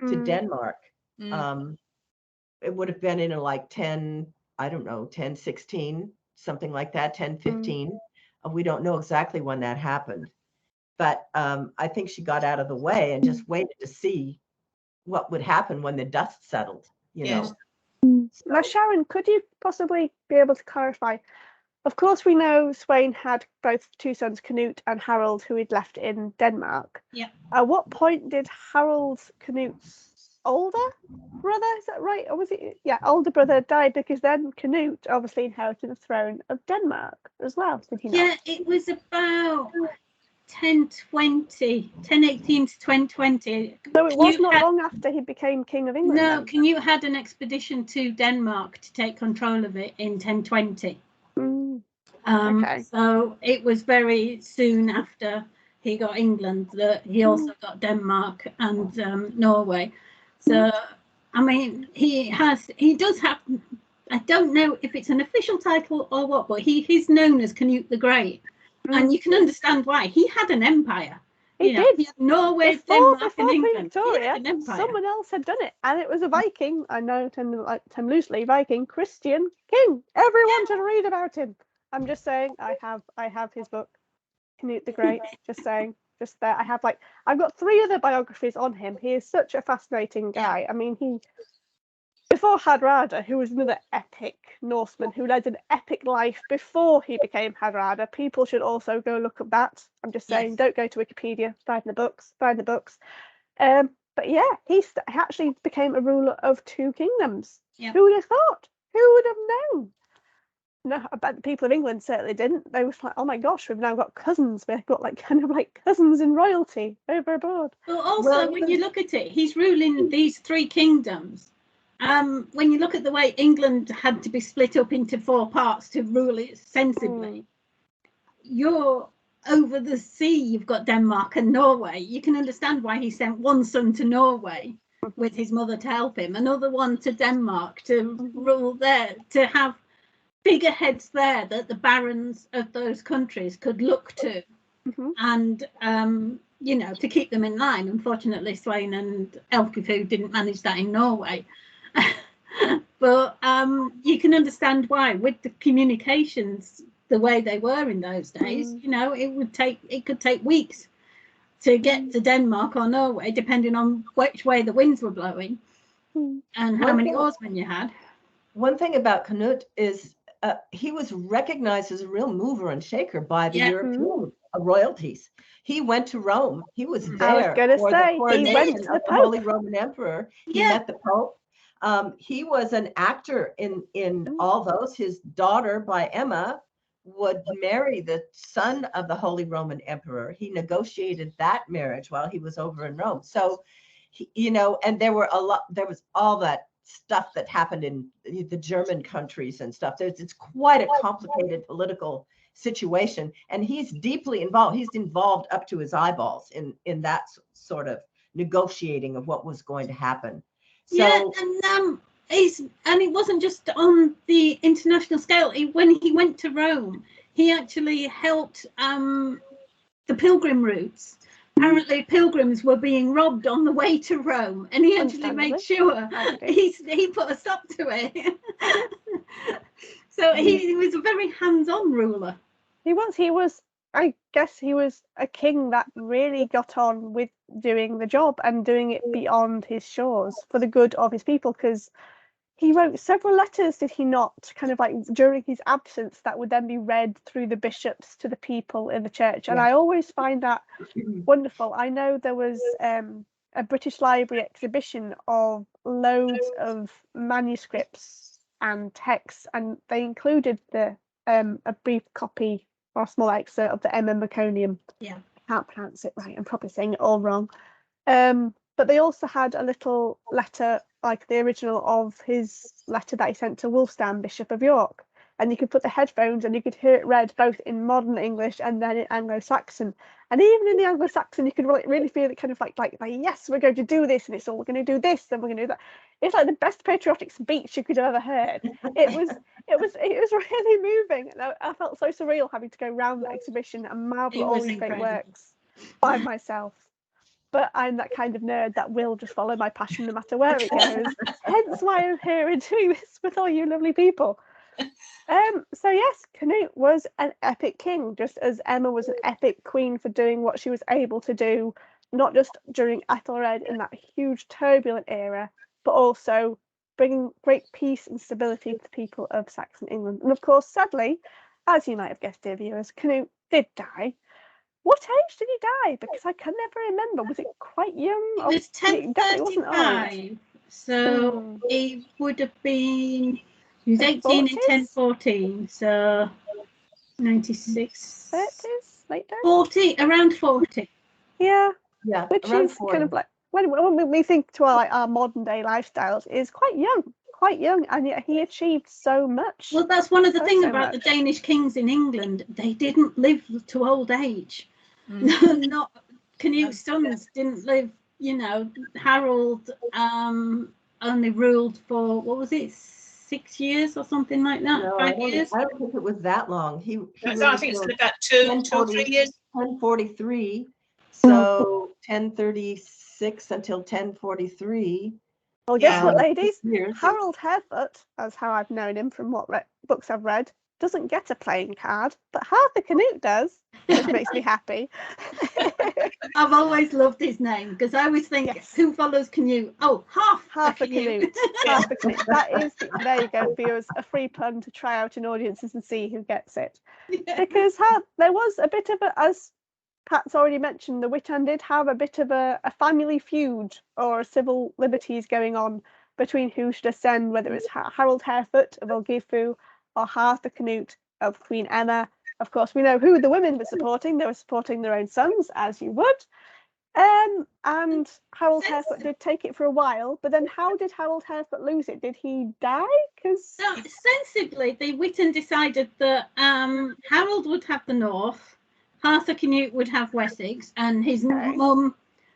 to Denmark. It would have been in like 1016, something like that, 1015. We don't know exactly when that happened. But I think she got out of the way and just waited to see what would happen when the dust settled, know. Now, Sharon, could you possibly be able to clarify? Of course, we know Swein had both two sons, Cnut and Harold, who he'd left in Denmark. At what point did Harold Cnut's older brother, is that right? Or was it? Yeah, older brother died, because then Cnut obviously inherited the throne of Denmark as well, did he not? Yeah, it was about 1018 to 1020. So it was not long after he became King of England. No, Cnut had an expedition to Denmark to take control of it in 1020. So it was very soon after he got England that he also got Denmark and Norway. So I mean, he does have, I don't know if it's an official title or what, but he's known as Cnut the Great. And you can understand why. He had an empire. He did. He had Norway, before Denmark, and England. Victoria, someone else had done it, and it was a Viking. I know, term loosely, Viking Christian king. Everyone should read about him. I'm just saying. I have his book, Cnut the Great. Just saying. Just there. I've got 3 other biographies on him. He is such a fascinating guy. I mean, before Hardrada, who was another epic Norseman who led an epic life before he became Hardrada, people should also go look at that. I'm just saying, don't go to Wikipedia, find the books. But yeah, he actually became a ruler of 2 kingdoms. Who would have thought? Who would have known? No, I bet the people of England certainly didn't. They were like, oh my gosh, we've now got cousins. We've got kind of cousins in royalty overboard. Well, also, when you look at it, he's ruling these 3 kingdoms. When you look at the way England had to be split up into 4 parts to rule it sensibly, you're over the sea, you've got Denmark and Norway. You can understand why he sent one son to Norway with his mother to help him, another one to Denmark to rule there, to have figureheads there that the barons of those countries could look to and you know, to keep them in line. Unfortunately, Swein and Aelfgifu didn't manage that in Norway. But you can understand why, with the communications the way they were in those days, you know, it could take weeks to get to Denmark or Norway, depending on which way the winds were blowing and how many oarsmen you had. One thing about Cnut is he was recognized as a real mover and shaker by the European royalties. He went to Rome. He was there for the coronation of the Holy Roman Emperor. He met the Pope. He was an actor in all those. His daughter, by Emma, would marry the son of the Holy Roman Emperor. He negotiated that marriage while he was over in Rome. So, you know, and there was all that stuff that happened in the German countries and stuff. It's quite a complicated political situation, and he's deeply involved. He's involved up to his eyeballs in that sort of negotiating of what was going to happen. So, yeah, and it wasn't just on the international scale. When he went to Rome, he actually helped the pilgrim routes. Apparently, pilgrims were being robbed on the way to Rome, and he actually made sure he put a stop to it. So he was a very hands-on ruler. He was. I guess he was a king that really got on with doing the job and doing it beyond his shores for the good of his people, because he wrote several letters, did he not, kind of like during his absence, that would then be read through the bishops to the people in the church. And I always find that wonderful. I know there was a British Library exhibition of loads of manuscripts and texts, and they included a brief copy or a small excerpt of the Emma Meconium. Yeah, I can't pronounce it right. I'm probably saying it all wrong. But they also had a little letter, like the original of his letter that he sent to Wulfstan, Bishop of York. And you could put the headphones and you could hear it read both in modern English and then in Anglo-Saxon. And even in the Anglo-Saxon, you could really feel it kind of like, yes, we're going to do this, and it's all we're going to do this, and we're going to do that. It's like the best patriotic speech you could have ever heard. It was really moving. And I felt so surreal having to go around the exhibition and marvel at all these great works by myself. But I'm that kind of nerd that will just follow my passion no matter where it goes. Hence why I'm here and doing this with all you lovely people. So yes, Cnut was an epic king, just as Emma was an epic queen for doing what she was able to do, not just during Aethelred in that huge turbulent era, but also bringing great peace and stability to the people of Saxon England. And of course, sadly, as you might have guessed, dear viewers, Cnut did die. What age did he die? Because I can never remember. Was it quite young? It was 1035. So he would have been. He was 18 in 1014. So 96. 30s, late 30s? 40, around 40. Yeah. Yeah. Which is 40. Kind of like when we think to our modern day lifestyles, is quite young, and yet he achieved so much. Well, that's one of the things about the Danish kings in England. They didn't live to old age. Not Cnut's sons didn't live. You know, Harold only ruled for, what was it, 6 years or something like that? No, 5 years? I don't think it was that long. I think it's about 2 or 3 years. 1043. So 1036 until 1043. Well, guess what, ladies? Harold Harefoot, as how I've known him from what books I've read, doesn't get a playing card, but Arthur Cnut does, which makes me happy. I've always loved his name, because I always think, who follows Cnut? Oh, Arthur Cnut. Arthur Cnut. That is, there you go, viewers, a free pun to try out in audiences and see who gets it. Yeah. Because there was a bit of as Pat's already mentioned, the Witan did have a bit of a family feud or civil liberties going on between who should ascend, whether it's Harold Harefoot of Aelfgifu or Arthur Cnut of Queen Emma. Of course, we know who the women were supporting. They were supporting their own sons, as you would. And Harold Harefoot did take it for a while, but then how did Harold Harefoot lose it? Did he die? So sensibly, the Witan decided that Harold would have the north, Arthur Cnut would have Wessex, and his mum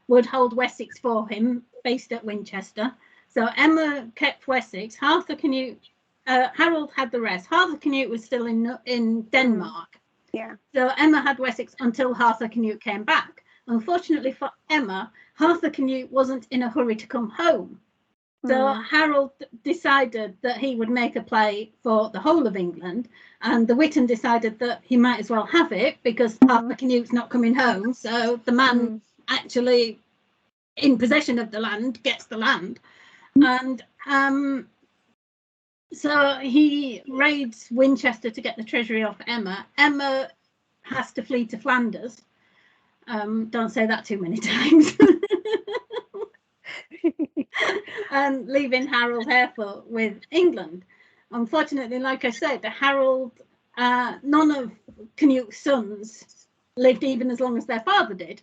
would hold Wessex for him, based at Winchester. So Emma kept Wessex. Harold had the rest. Arthur Cnut was still in Denmark. Yeah. So Emma had Wessex until Harthacnut came back. Unfortunately for Emma, Harthacnut wasn't in a hurry to come home. So Harold decided that he would make a play for the whole of England, and the Witan decided that he might as well have it because Harthacnut's not coming home. So the man actually in possession of the land gets the land. And so he raids Winchester to get the treasury off Emma. Emma has to flee to Flanders. Don't say that too many times. And leaving Harold Harefoot with England. Unfortunately, like I said, Harold, none of Canut's sons lived even as long as their father did.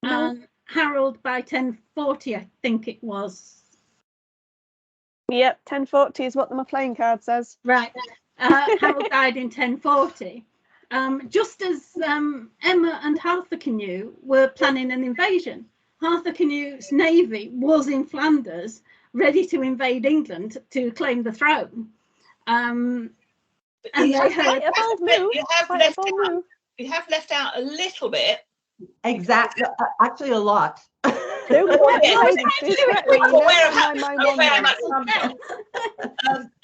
Harold, by 1040, I think it was. Yep, 1040 is what the McLean card says. Right. Harold died in 1040. Just as Emma and Harthacnut were planning an invasion. Harthacnut's navy was in Flanders, ready to invade England to claim the throne. And they heard you have left out a little bit. Exactly, actually a lot.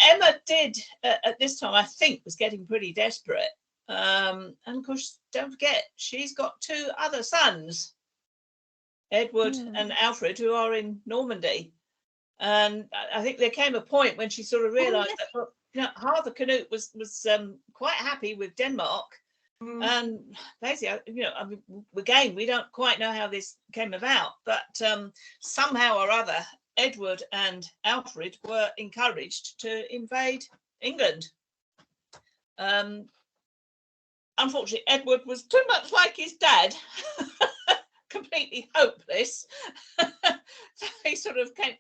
Emma did at this time, I think, was getting pretty desperate. And of course, don't forget, she's got two other sons, Edward and Alfred, who are in Normandy. And I think there came a point when she sort of realised that, well, you know, Harthacnut was quite happy with Denmark. And basically, you know, I mean, again, we don't quite know how this came about, but somehow or other, Edward and Alfred were encouraged to invade England. Unfortunately, Edward was too much like his dad, completely hopeless. So he sort of came,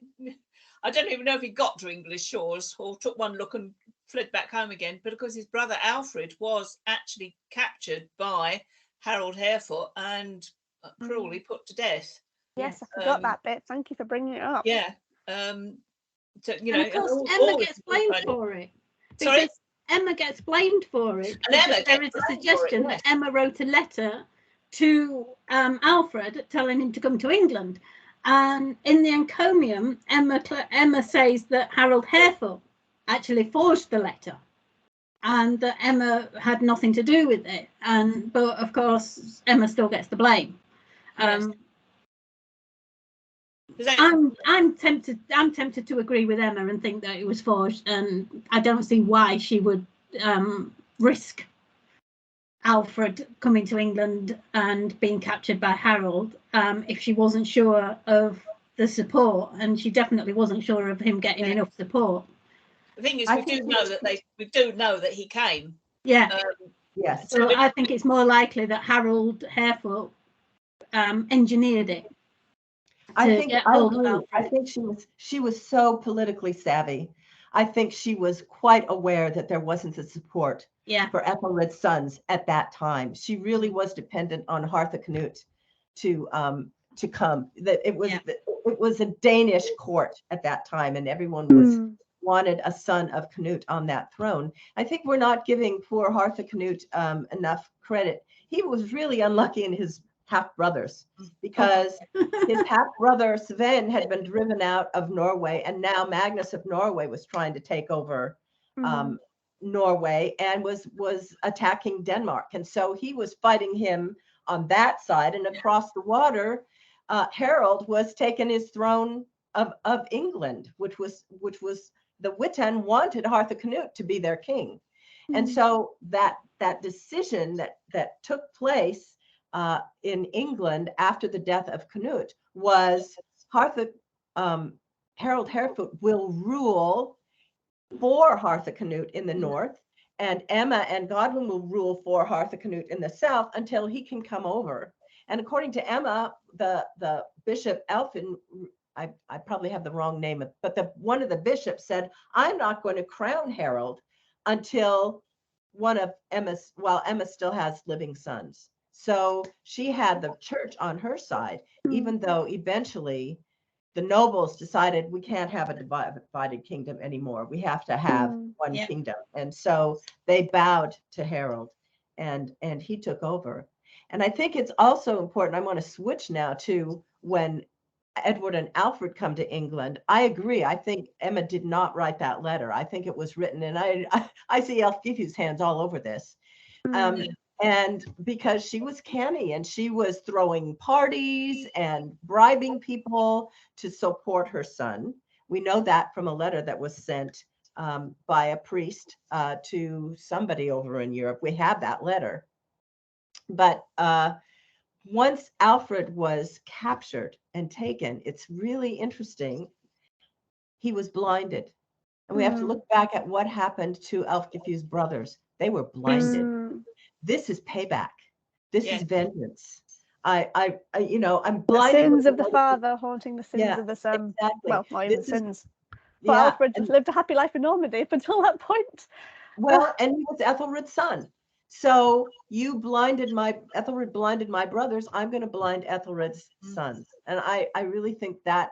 I don't even know if he got to English shores or took one look and fled back home again, but because his brother Alfred was actually captured by Harold Harefoot and cruelly put to death. Yes, I forgot that bit. Thank you for bringing it up. Yeah. So, you know, and of course, Emma gets blamed for it. Sorry? Emma gets blamed for it. And there is a suggestion that Emma wrote a letter to Alfred telling him to come to England. And in the encomium, Emma says that Harold Harefoot actually forged the letter and that Emma had nothing to do with it. But of course, Emma still gets the blame. Yes. I'm tempted to agree with Emma and think that it was forged, and I don't see why she would risk Alfred coming to England and being captured by Harold if she wasn't sure of the support, and she definitely wasn't sure of him getting enough support. The thing is, we do know that he came. Yeah. Yes. So I think it's more likely that Harold Harefoot engineered it. I think she was so politically savvy. I think she was quite aware that there wasn't the support for Aethelred's sons at that time. She really was dependent on Harthacnut to come. That it was a Danish court at that time, and everyone wanted a son of Canute on that throne. I think we're not giving poor Harthacnut enough credit. He was really unlucky in his half-brothers, because his half-brother Swein had been driven out of Norway, and now Magnus of Norway was trying to take over Norway and was attacking Denmark. And so he was fighting him on that side, and across the water, Harold was taking his throne of England, which was the Witan wanted Harthacnut to be their king. And so that decision that took place in England after the death of Canute was Harold Harefoot will rule for Harthacnut in the north, and Emma and Godwin will rule for Harthacnut in the south until he can come over. And according to Emma, the bishop Elfin, I probably have the wrong name, but one of the bishops said, I'm not going to crown Harold until while Emma still has living sons. So she had the church on her side, even though eventually the nobles decided we can't have a divided kingdom anymore. We have to have one kingdom. And so they bowed to Harold. and he took over. And I think it's also important, I want to switch now to when Edward and Alfred come to England. I agree. I think Emma did not write that letter. I think it was written, and I see Aelfgifu's hands all over this. And because she was canny and she was throwing parties and bribing people to support her son. We know that from a letter that was sent by a priest to somebody over in Europe. We have that letter. But once Alfred was captured and taken, it's really interesting. He was blinded. And we have to look back at what happened to Aelfgifu's brothers. They were blinded. This is payback. This is vengeance. I you know, I'm blinded. The sins of the father haunting the sins of the son. Exactly. Well, not even sins. But Alfred lived a happy life in Normandy up until that point. Well, and he was Aethelred's son. So you blinded Aethelred blinded my brothers. I'm going to blind Aethelred's sons. And I really think that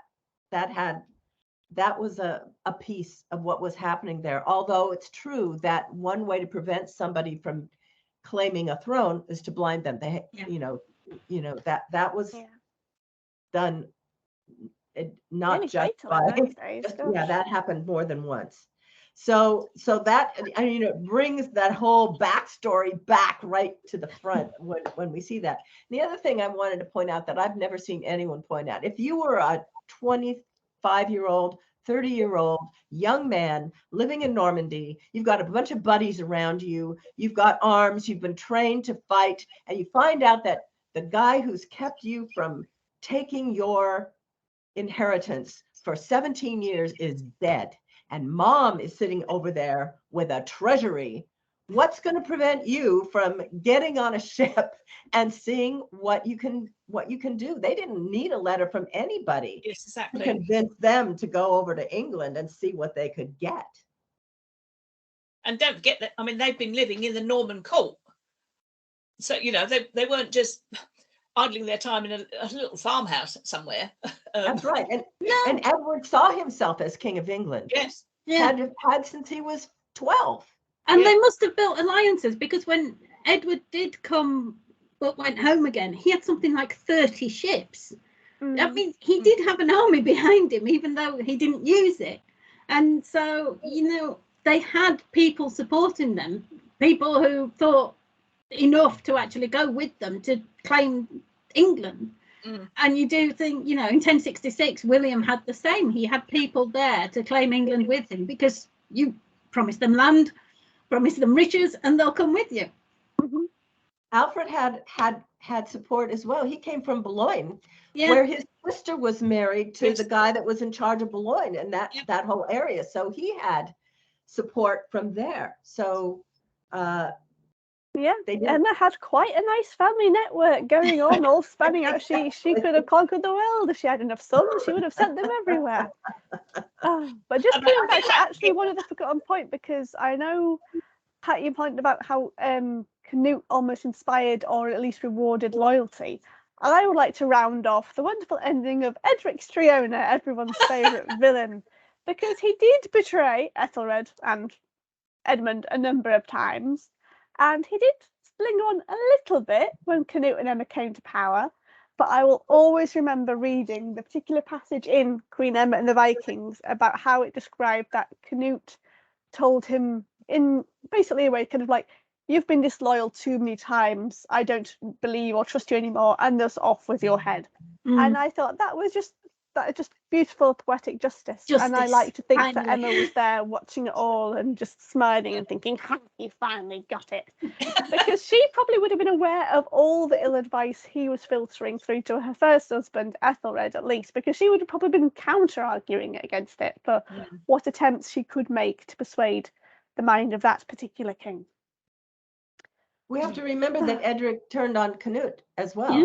was a piece of what was happening there. Although it's true that one way to prevent somebody from claiming a throne is to blind them. They, you know that was done. Not just by that happened more than once. So that, I mean, it brings that whole backstory back right to the front when we see that. The other thing I wanted to point out that I've never seen anyone point out, if you were a 25-year-old, 30-year-old young man living in Normandy, you've got a bunch of buddies around you, you've got arms, you've been trained to fight, and you find out that the guy who's kept you from taking your inheritance for 17 years is dead, and mom is sitting over there with a treasury. What's going to prevent you from getting on a ship and seeing what you can do? They didn't need a letter from anybody to convince them to go over to England and see what they could get. And don't forget that, I mean, they've been living in the Norman court, so you know they weren't just idling their time in a little farmhouse somewhere. That's right. And Edward saw himself as King of England. Yes. Yeah. Had since he was 12. And they must have built alliances, because when Edward did come but went home again, he had something like 30 ships. I mean, he did have an army behind him, even though he didn't use it. And so, you know, they had people supporting them, people who thought enough to actually go with them to claim England. And you do think, you know, in 1066 William had the same. He had people there to claim England with him, because you promise them land, promise them riches, and they'll come with you. Alfred had support as well. He came from Boulogne, where his sister was married to the guy that was in charge of Boulogne and that whole area. So he had support from there. So Emma had quite a nice family network going on, all spanning out. She could have conquered the world if she had enough sons. She would have sent them everywhere. But just coming back to actually one of the forgotten point, because I know, Pat, you pointed about how Cnut almost inspired or at least rewarded loyalty. And I would like to round off the wonderful ending of Eadric Streona, everyone's favourite villain, because he did betray Aethelred and Edmund a number of times. And he did linger on a little bit when Cnut and Emma came to power, but I will always remember reading the particular passage in Queen Emma and the Vikings about how it described that Cnut told him in basically a way kind of like, you've been disloyal too many times, I don't believe or trust you anymore, and thus off with your head. And I thought that was just beautiful poetic justice. And I like to think that Emma was there watching it all and just smiling and thinking, you finally got it. Because she probably would have been aware of all the ill advice he was filtering through to her first husband, Aethelred, at least, because she would have probably been counter-arguing against it for what attempts she could make to persuade the mind of that particular king. We have to remember that Eadric turned on Cnut as well.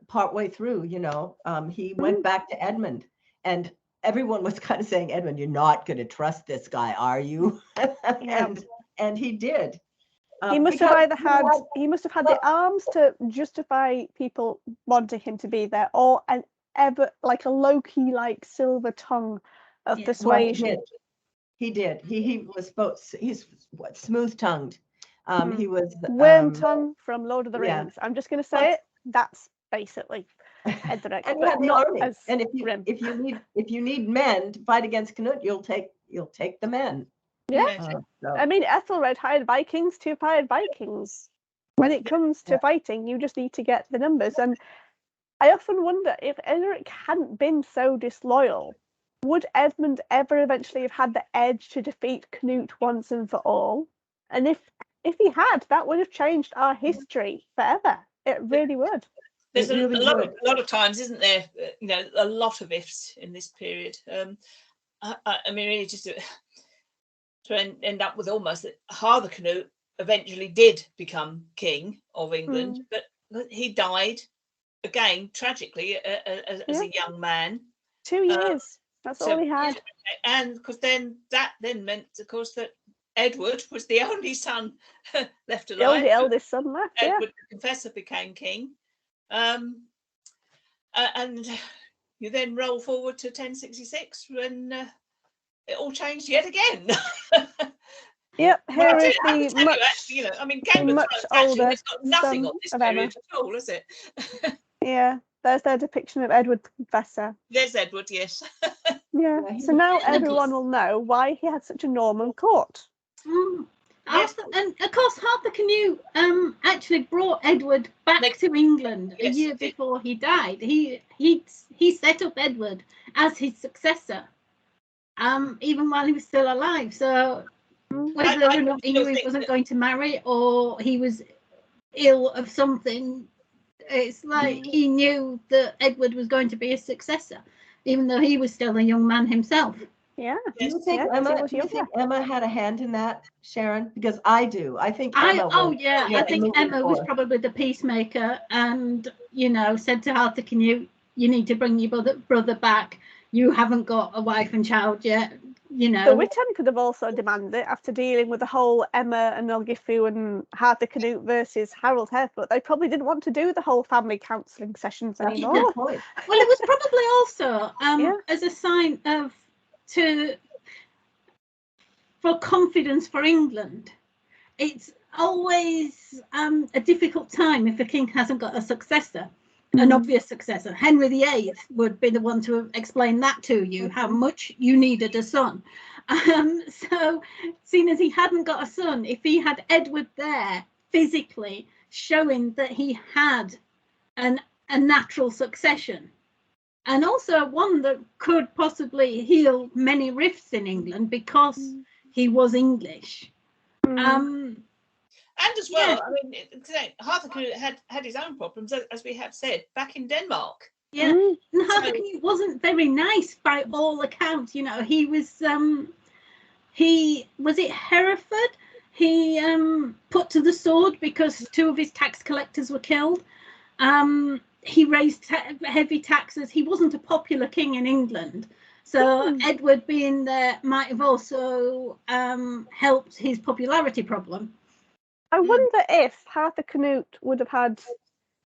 Partway through, you know, he went back to Edmund, and everyone was kind of saying, Edmund, you're not going to trust this guy, are you? and he did. He must have either had the arms to justify people wanting him to be there, or an ever like a Loki like silver tongue of persuasion. He did. He was both. He's smooth tongued. He was Wormtongue from Lord of the yeah. Rings. I'm just going to say it. That's basically Eadric, and he but had the not army. as And grim. if you need men to fight against Cnut, you'll take the men. Yeah. So. I mean, Aethelred hired Vikings to hired Vikings. When it comes to fighting, you just need to get the numbers. And I often wonder if Eadric hadn't been so disloyal, would Edmund ever eventually have had the edge to defeat Cnut once and for all? And if he had, that would have changed our history forever. It really would. There's a lot of times, isn't there? A lot of ifs in this period. I mean, really, just to end up with almost that Harthacnut eventually did become king of England, but he died again tragically as a young man. 2 years. That's all he had. And because that meant, of course, that Edward was the only son left alive. The eldest son left. Edward the Confessor became king. And you then roll forward to 1066 when it all changed yet again. Yep, here is the much, Game of Thrones older it's got nothing on this period at all, is it? Yeah, there's their depiction of Edward the Confessor. There's Edward, yes. Yeah, so now everyone will know why he had such a Norman court. Yes. And of course, Harthacnut actually brought Edward back to England a year before he died. He set up Edward as his successor, even while he was still alive. So whether or not he knew he wasn't going to marry or he was ill of something, it's like he knew that Edward was going to be his successor, even though he was still a young man himself. Yeah. Do you think Emma had a hand in that, Sharon? Because I do. I think Emma I think Emma was probably the peacemaker and, said to Harthacnut, you need to bring your brother back. You haven't got a wife and child yet. The Witten could have also demanded it after dealing with the whole Emma and Aelfgifu and Harthacnut versus Harold Harefoot. They probably didn't want to do the whole family counselling sessions anymore. Well, it was probably also as a sign of for confidence for England. It's always a difficult time if a king hasn't got a successor. An obvious successor. Henry VIII would be the one to explain that to you, how much you needed a son. So, seeing as he hadn't got a son, if he had Edward there physically showing that he had a natural succession, and also one that could possibly heal many rifts in England because he was English. And as well, I mean, Harthacnut had his own problems, as we have said, back in Denmark. Yeah, and Harthacnut wasn't very nice by all accounts. He was, was it Hereford? He put to the sword because 2 of his tax collectors were killed. He raised heavy taxes. He wasn't a popular king in England. So Edward being there might have also helped his popularity problem. I wonder if Harthacnut would have had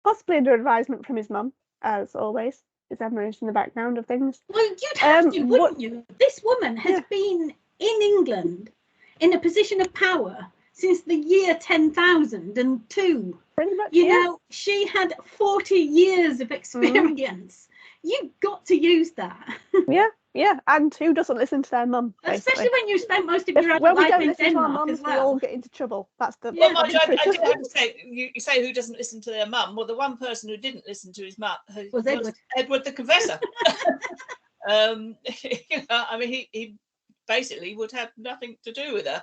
possibly under advisement from his mum, as always, is Emma in the background of things. Well, you'd have to, wouldn't you? This woman has been in England in a position of power since the year 10,002. Pretty much, she had 40 years of experience. You've got to use that. Yeah, and who doesn't listen to their mum? Especially when you spent most of your life in Denmark as well. We all get into trouble. That's the. Well, I do have to say, you say who doesn't listen to their mum. Well, the one person who didn't listen to his mum was Edward the Confessor. I mean, he basically would have nothing to do with her.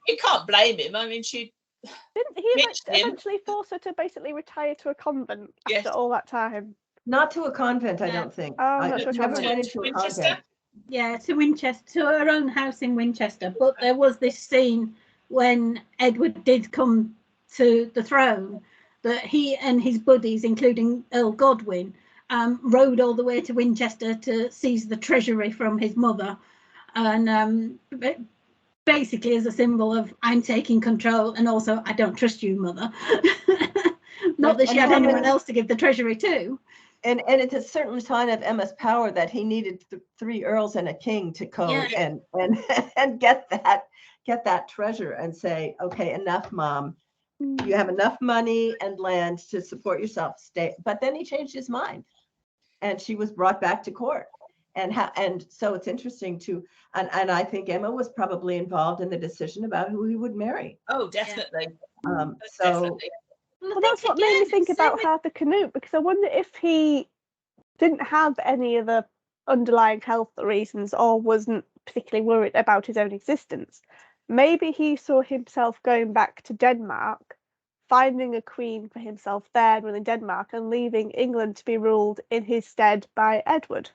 You can't blame him. I mean, didn't he eventually force her to basically retire to a convent after all that time? Not to a convent, I don't think. I never went into a convent. Yeah, to Winchester, to her own house in Winchester. But there was this scene when Edward did come to the throne that he and his buddies, including Earl Godwin, rode all the way to Winchester to seize the treasury from his mother. And basically as a symbol of I'm taking control and also I don't trust you, mother. Not that she had anyone else to give the treasury to. And it's a certain sign of Emma's power that he needed 3 earls and a king to come and get get that treasure and say, okay, enough, Mom. Mm. You have enough money and land to support yourself. Stay. But then he changed his mind, and she was brought back to court. And so it's interesting to, and I think Emma was probably involved in the decision about who he would marry. Oh, definitely. So Definitely. Well, that's what made me think about Arthur Canute, because I wonder if he didn't have any of the underlying health reasons or wasn't particularly worried about his own existence. Maybe he saw himself going back to Denmark, finding a queen for himself there and ruling Denmark, and leaving England to be ruled in his stead by Edward.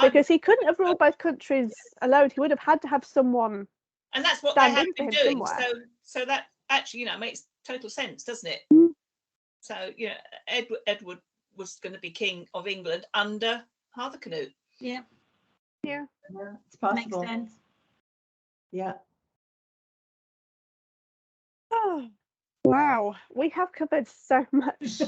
Because he couldn't have ruled both countries alone. He would have had to have someone. And that's what they stand had in for been him doing. somewhere. So that actually, makes total sense, doesn't it? Mm. So, Edward was going to be king of England under Arthur Canute. Yeah. Yeah, it's possible. Makes sense. Yeah. Oh, wow. We have covered so much,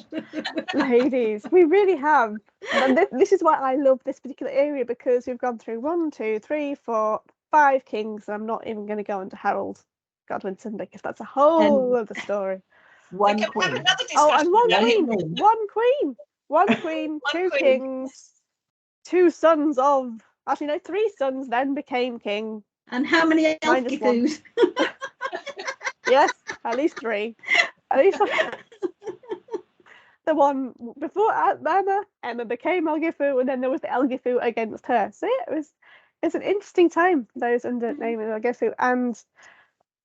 ladies. We really have. And this is why I love this particular area, because we've gone through 1, 2, 3, 4, 5 kings. And I'm not even going to go into Harold Godwinson, because that's a whole other story. One Have queen. another discussion. Oh, and one about it. queen. One queen. One queen, One 2 queen. kings, 2 sons of. Actually, no, 3 sons then became king. And how many Aelfgifus? Yes, at least 3. At least the one before Emma became Aelfgifu, and then there was the Aelfgifu against her. So yeah, it's an interesting time for those under the name of Aelfgifu. And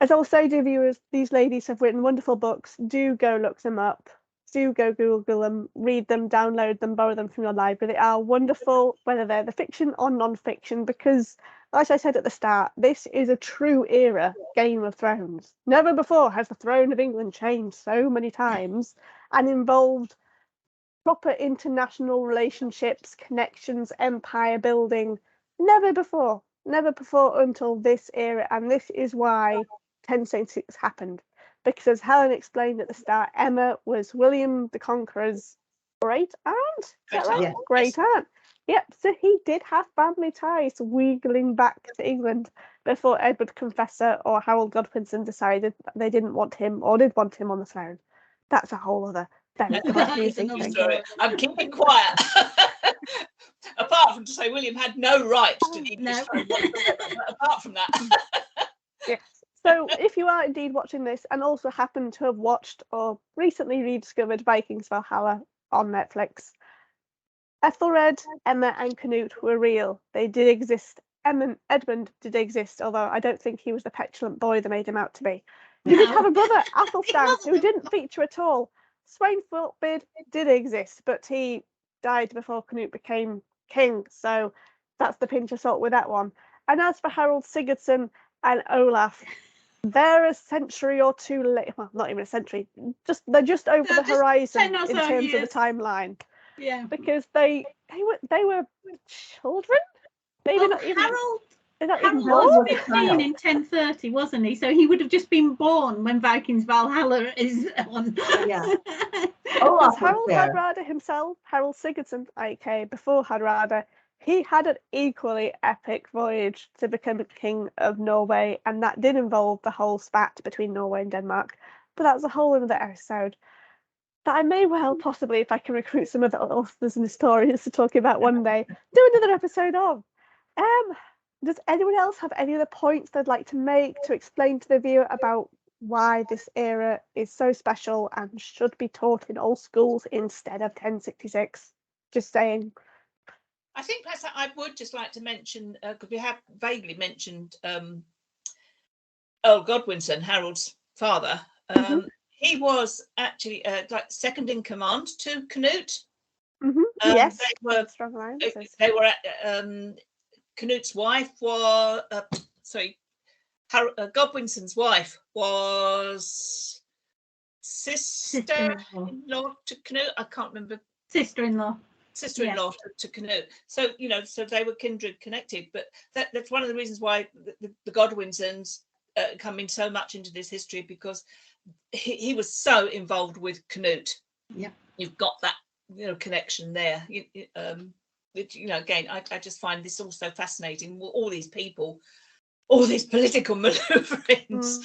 as I will say to viewers, these ladies have written wonderful books. Do go look them up. Do go Google them, read them, download them, borrow them from your library. They are wonderful, whether they're the fiction or non-fiction, because, as I said at the start, this is a true era Game of Thrones. Never before has the throne of England changed so many times and involved proper international relationships, connections, empire building. Never before until this era, and this is why 1066 happened. Because as Helen explained at the start, Emma was William the Conqueror's great aunt. Is that right? Yes. Great aunt. Yep, so he did have family ties wiggling back to England before Edward Confessor or Harold Godwinson decided that they didn't want him or did want him on the throne. That's a whole other very confusing another thing. Sorry, I'm keeping quiet. Apart from to say William had no right to the English throne whatsoever, but apart from that. Yes. So if you are indeed watching this and also happen to have watched or recently rediscovered Vikings Valhalla on Netflix, Aethelred, Emma and Canute were real. They did exist. Edmund did exist, although I don't think he was the petulant boy they made him out to be. He did have a brother, Athelstan, who didn't feature at all. Swein Forkbeard did exist, but he died before Canute became king, so that's the pinch of salt with that one. And as for Harold Sigurdsson and Olaf, they're a century or 2 late. Well, not even a century. They're just over They're the just horizon 10 or in so terms of the years. timeline, Yeah. because they were children. Maybe Oh, not even. Harold They're not even was born. 15 in 1030, wasn't he? So he would have just been born when Vikings Valhalla is on. Yeah. Because Olaf was Harold there. Hardrada himself, Harold Sigurdsson, aka before Hardrada, he had an equally epic voyage to become king of Norway, and that did involve the whole spat between Norway and Denmark. But that's a whole other episode that I may well, possibly, if I can recruit some of the authors and historians to talk about one day, do another episode of. Does anyone else have any other points they'd like to make to explain to the viewer about why this era is so special and should be taught in all schools instead of 1066? Just saying. I think perhaps I would just like to mention, because we have vaguely mentioned Earl Godwinson, Harold's father. He was actually like second in command to Canute. Yes, they were strong alliances. They were Canute's wife was Godwinson's wife was sister-in-law to Canute. I can't remember. Sister-in-law To Canute. So so they were kindred connected. But that's one of the reasons why the Godwinsons come in so much into this history, because he was so involved with Canute. Yeah, you've got that connection there. Again, I just find this all so fascinating. All these people all these political manoeuvrings.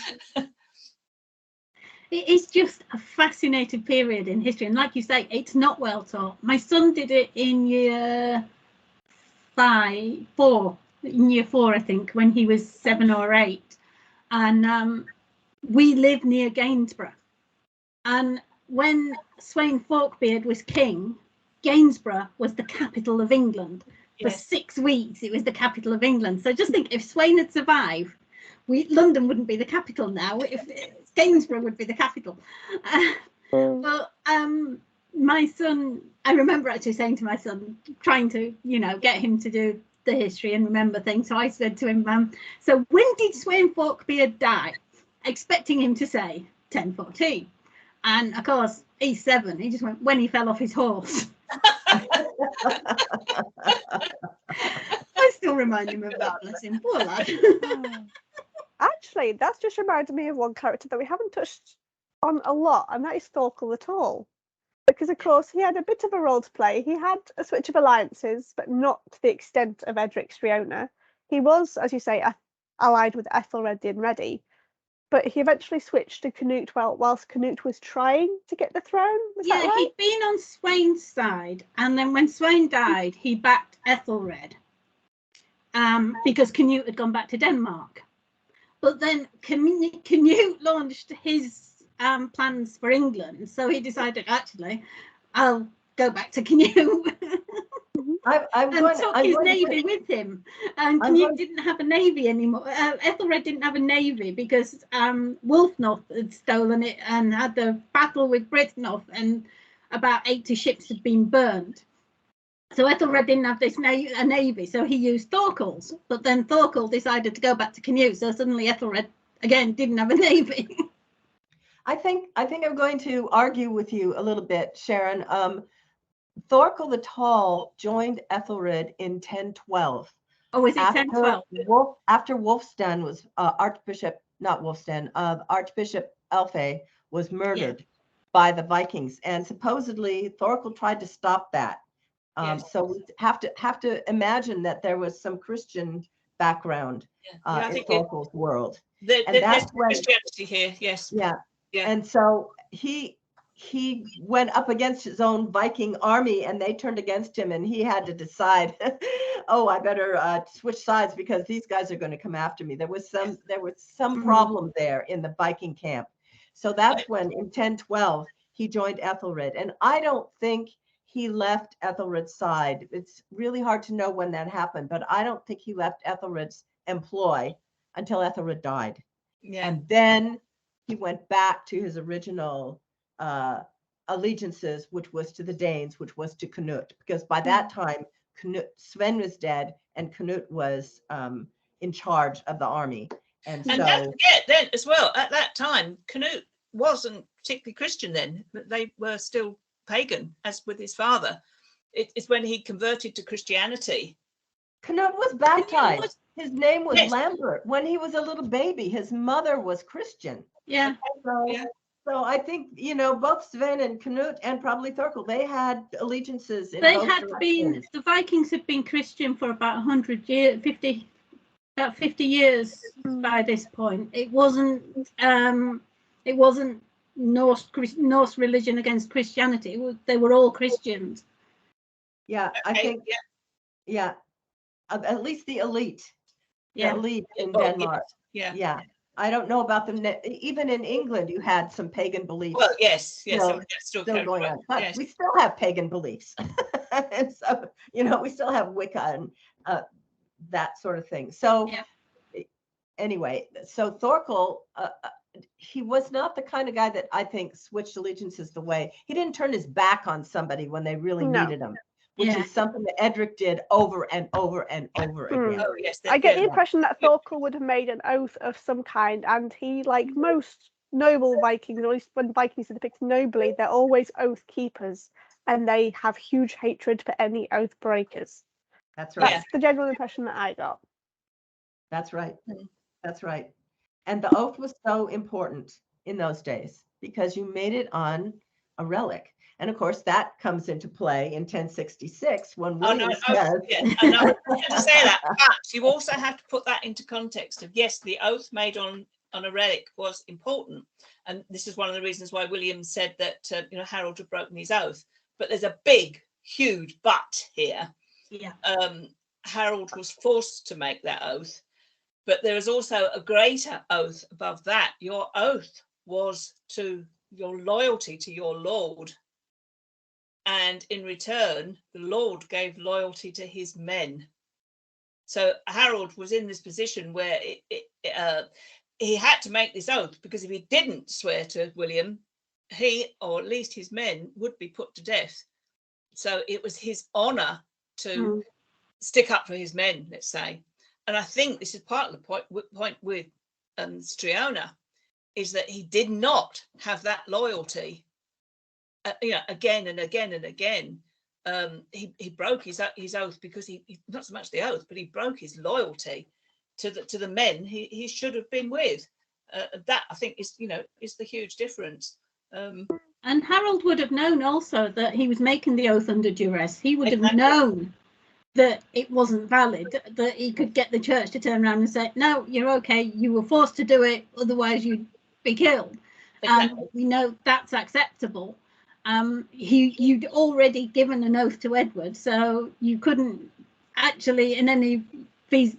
It is just a fascinating period in history, and like you say, it's not well taught. My son did it in year 4, I think, when he was 7 or 8, and we live near Gainsborough, and when Swein Forkbeard was king, Gainsborough was the capital of England. For 6 weeks, it was the capital of England. So just think, if Swein had survived, London wouldn't be the capital now. If Gainsborough would be the capital. But my son, I remember actually saying to my son, trying to, get him to do the history and remember things. So I said to him, so when did Swein Forkbeard die? Expecting him to say 1014. And of course, he's 7. He just went, when he fell off his horse. I still remind him of that, bless him, poor lad. Actually, that's just reminded me of one character that we haven't touched on a lot, and that is Thorkell the Tall. Because, of course, he had a bit of a role to play. He had a switch of alliances, but not to the extent of Eadric Streona. He was, as you say, allied with Aethelread the Unready, but he eventually switched to Cnut whilst Cnut was trying to get the throne. Was that right? He'd been on Sweyn's side, and then when Sweyn died, he backed Aethelred because Cnut had gone back to Denmark. But then Cnut launched his plans for England, so he decided, actually, I'll go back to Cnut. Took his navy with him. And Cnut didn't have a navy anymore. Ethelred didn't have a navy because Wulfnoth had stolen it and had the battle with Brythnoth, and about 80 ships had been burned. So Ethelred didn't have a navy, so he used Thorkell's. But then Thorkell decided to go back to Cnut, so suddenly Ethelred again didn't have a navy. I think I'm going to argue with you a little bit, Sharon. Thorkell the Tall joined Ethelred in 1012. Oh, was it 1012? After Wulfstan was Archbishop Aelfhe was murdered by the Vikings, and supposedly Thorkell tried to stop that. So we have to imagine that there was some Christian background in Thorkell's world. That's Christianity here, yes. Yeah. And so he went up against his own Viking army, and they turned against him, and he had to decide, oh, I better switch sides because these guys are going to come after me. There was some problem there in the Viking camp. So that's when in 1012 he joined Ethelred, and I don't think he left Ethelred's side. It's really hard to know when that happened, but I don't think he left Ethelred's employ until Ethelred died. And then he went back to his original allegiances, which was to the Danes, which was to Cnut, because by that time Sweyn was dead and Cnut was in charge of the army. And so don't forget then as well, at that time Cnut wasn't particularly Christian then, but they were still pagan, as with his father. It's when he converted to Christianity. Cnut was baptized. His name was Lambert. When he was a little baby, his mother was Christian. Yeah. So I think, both Sweyn and Cnut and probably Thorkell, they had allegiances in they both had directions. been, the Vikings had been Christian for about 100 years, 50 years by this point. It wasn't Norse religion against Christianity. They were all Christians. Yeah, I think, at least the elite. Yeah. The elite in Denmark. Yeah. I don't know about them. Even in England, you had some pagan beliefs. Well, yes, still going on. But we still have pagan beliefs. And so, we still have Wicca and that sort of thing. So anyway, so Thorkell, he was not the kind of guy that I think switched allegiances the way. He didn't turn his back on somebody when they really needed him, which is something that Eadric did over and over and over again. Oh, yes, I get the impression that Thorkell would have made an oath of some kind, and he, like most noble Vikings, or at least when Vikings are depicted nobly, they're always oath keepers, and they have huge hatred for any oath breakers. That's right. That's the general impression that I got. That's right. That's right. And the oath was so important in those days because you made it on a relic. And of course, that comes into play in 1066 when Oh, no, William says, I know, I was going to say that, but you also have to put that into context of, yes, the oath made on a relic was important, and this is one of the reasons why William said that Harold had broken his oath. But there's a big, huge but here. Yeah. Harold was forced to make that oath, but there is also a greater oath above that. Your oath was to your loyalty to your lord, and in return the lord gave loyalty to his men. So Harold was in this position where he had to make this oath, because if he didn't swear to William, he, or at least his men, would be put to death. So it was his honour to stick up for his men, let's say. And I think this is part of the point with Streona, is that he did not have that loyalty. Again and again and again. He broke his oath because he not so much the oath, but he broke his loyalty to the men he should have been with. That, I think, is the huge difference. And Harold would have known also that he was making the oath under duress. He would have known that it wasn't valid, that he could get the church to turn around and say, no, you're okay, you were forced to do it, otherwise you'd be killed. Exactly. We know that's acceptable. You'd already given an oath to Edward, so you couldn't actually, in any fees,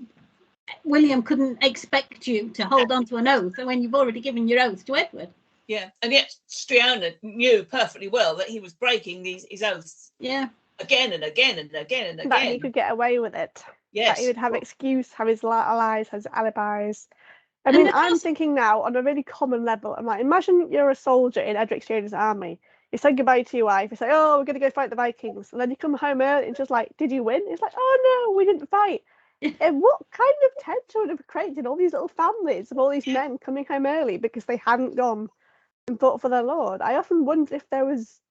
William couldn't expect you to hold on to an oath when you've already given your oath to Edward. Yeah, and yet Streona knew perfectly well that he was breaking his oaths. Yeah. Again and again and again and again. That he could get away with it. Yes. That he would have excuse, have his lies, his alibis. I mean, I'm thinking now on a really common level. I'm like, imagine you're a soldier in Eadric Streona's army. You say goodbye to your wife. You say, oh, we're going to go fight the Vikings. And then you come home early and just like, did you win? It's like, oh, no, we didn't fight. And what kind of tension would have created all these little families of all these men coming home early because they hadn't gone and fought for their lord? I often wonder if there was...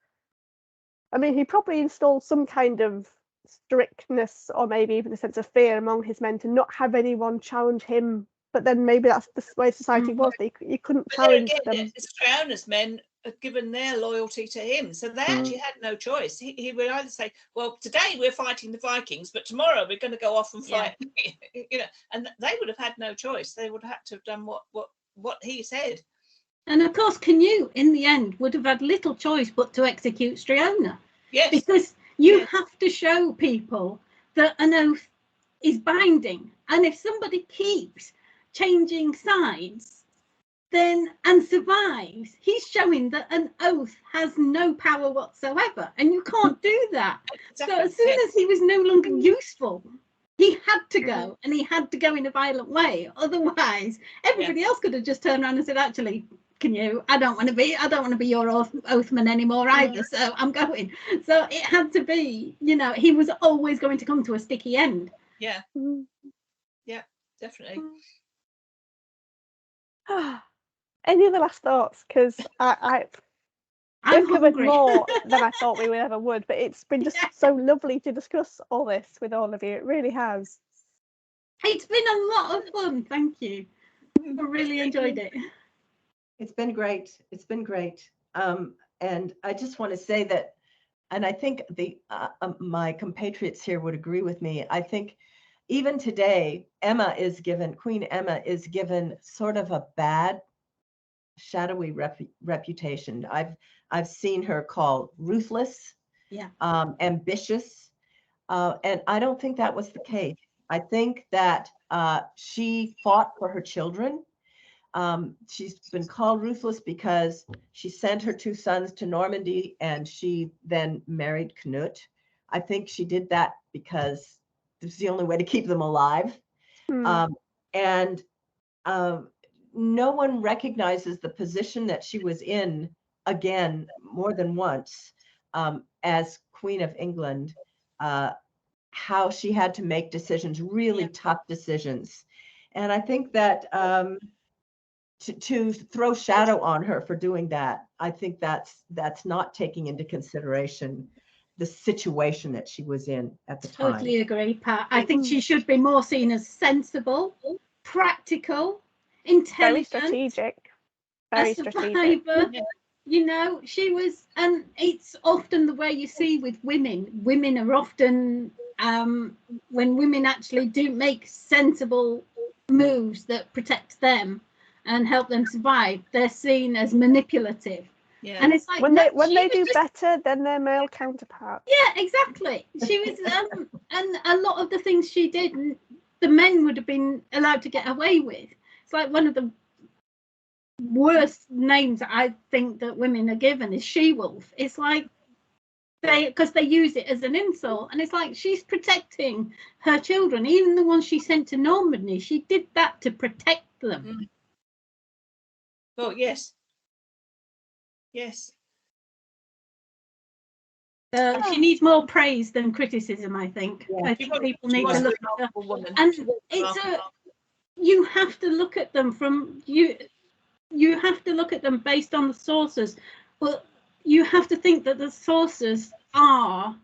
I mean, he probably installed some kind of strictness or maybe even a sense of fear among his men to not have anyone challenge him. But then maybe that's the way society was. You couldn't challenge them. Streona's men had given their loyalty to him, so they actually had no choice. He would either say, well, today we're fighting the Vikings, but tomorrow we're going to go off and fight, and they would have had no choice. They would have had to have done what he said. And of course, Cnut, in the end, would have had little choice but to execute Streona. Yes. Because you have to show people that an oath is binding. And if somebody keeps changing sides and survives, he's showing that an oath has no power whatsoever. And you can't do that. Exactly. So as soon as he was no longer useful, he had to go, and he had to go in a violent way. Otherwise, everybody else could have just turned around and said, actually, I don't want to be your oathman anymore either, so I'm going. So it had to be, he was always going to come to a sticky end. Yeah. Yeah, definitely. Any other last thoughts? Because I've covered more than I thought we ever would, but it's been just so lovely to discuss all this with all of you. It really has. It's been a lot of fun. Thank you. I really enjoyed it. It's been great. It's been great. And I just want to say that, and I think my compatriots here would agree with me. I think even today, Queen Emma is given sort of a bad, shadowy reputation. I've seen her called ruthless, ambitious, and I don't think that was the case. I think that she fought for her children. She's been called ruthless because she sent her 2 sons to Normandy and she then married Cnut. I think she did that because it's the only way to keep them alive. And no one recognizes the position that she was in, again, more than once, as Queen of England, how she had to make decisions, really tough decisions. And I think that to throw shadow on her for doing that, I think that's not taking into consideration the situation that she was in at the time. Totally agree, Pat. I think she should be more seen as sensible, practical, intelligent, very strategic. You know, she was, and it's often the way you see with women. Women are often, when women actually do make sensible moves that protect them and help them survive, they're seen as manipulative. Yeah. And it's like when no, they do better than their male counterparts. Yeah, exactly. She was, and a lot of the things she did, the men would have been allowed to get away with. It's like one of the worst names I think that women are given is she-wolf. It's like because they use it as an insult, and it's like she's protecting her children. Even the ones she sent to Normandy, she did that to protect them. Well, yes. She needs more praise than criticism, I think. Yeah. I think people need to look at her. Woman. And it's you have to look at them from you have to look at them based on the sources, but you have to think that the sources are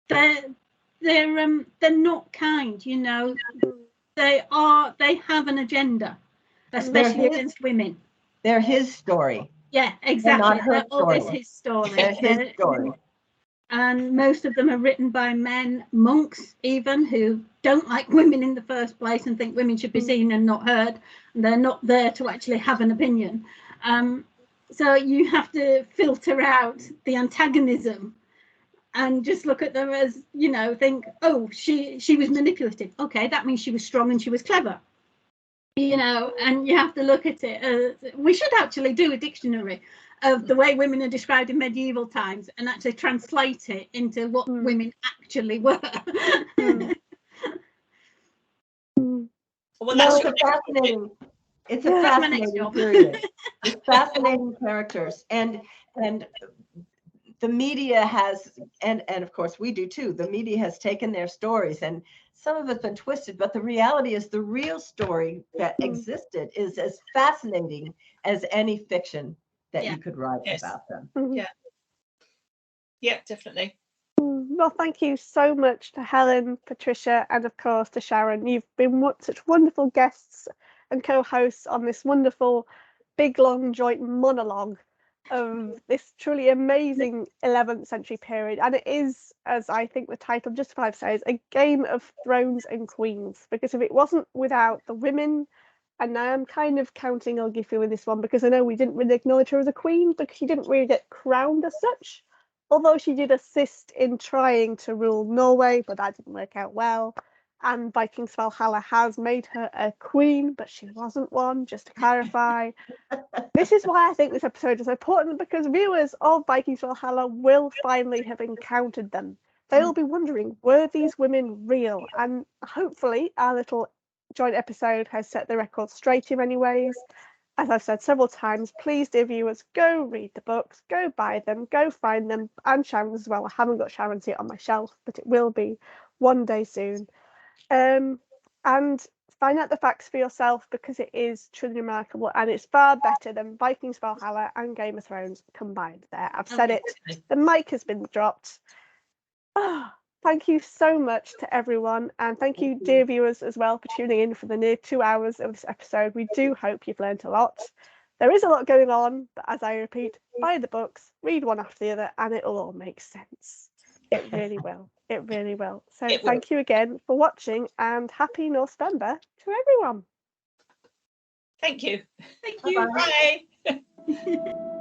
they're not kind, you know. They have an agenda, especially against women. They're his story. Yeah, exactly. Not her story. It's his story. They're his story. And most of them are written by men, monks even, who don't like women in the first place and think women should be seen and not heard. And they're not there to actually have an opinion. So you have to filter out the antagonism and just look at them as, you know, think, oh, she was manipulative. Okay, that means she was strong and she was clever. You know, and you have to look at it as, we should actually do a dictionary of the way women are described in medieval times and actually translate it into what women actually were. Well, No, that's it's a fascinating period. It's fascinating characters, and the media has, and of course we do too, the media has taken their stories and some of it's been twisted, but the reality is the real story that existed is as fascinating as any fiction that you could write about them. Yeah, definitely. Well, thank you so much to Helen, Patricia, and of course to Sharon. You've been such wonderful guests and co-hosts on this wonderful, big, long, joint monologue of this truly amazing 11th century period. And it is, as I think the title justifies says, a game of thrones and queens. Because if it wasn't without the women, and I am kind of counting Aelfgifu in this one because I know we didn't really acknowledge her as a queen because she didn't really get crowned as such. Although she did assist in trying to rule Norway, but that didn't work out well. And Vikings Valhalla has made her a queen, but she wasn't one, just to clarify. This is why I think this episode is important, because viewers of Vikings Valhalla will finally have encountered them. They'll be wondering, were these women real? And hopefully our little joint episode has set the record straight in many ways. As I've said several times, please, dear viewers, go read the books, go buy them, go find them, and Sharon's as well. I haven't got Sharon's yet on my shelf, but it will be one day soon. And find out the facts for yourself, because it is truly remarkable, and it's far better than Vikings Valhalla and Game of Thrones combined there. I've said it. The mic has been dropped. Oh, thank you so much to everyone, and thank you, dear viewers, as well, for tuning in for the near 2 hours of this episode. We do hope you've learned a lot. There is a lot going on, but as I repeat, buy the books, read one after the other, and it'll all make sense. It really will. It really will. So thank you again for watching, and happy Northember to everyone. Thank you. Thank you. Bye.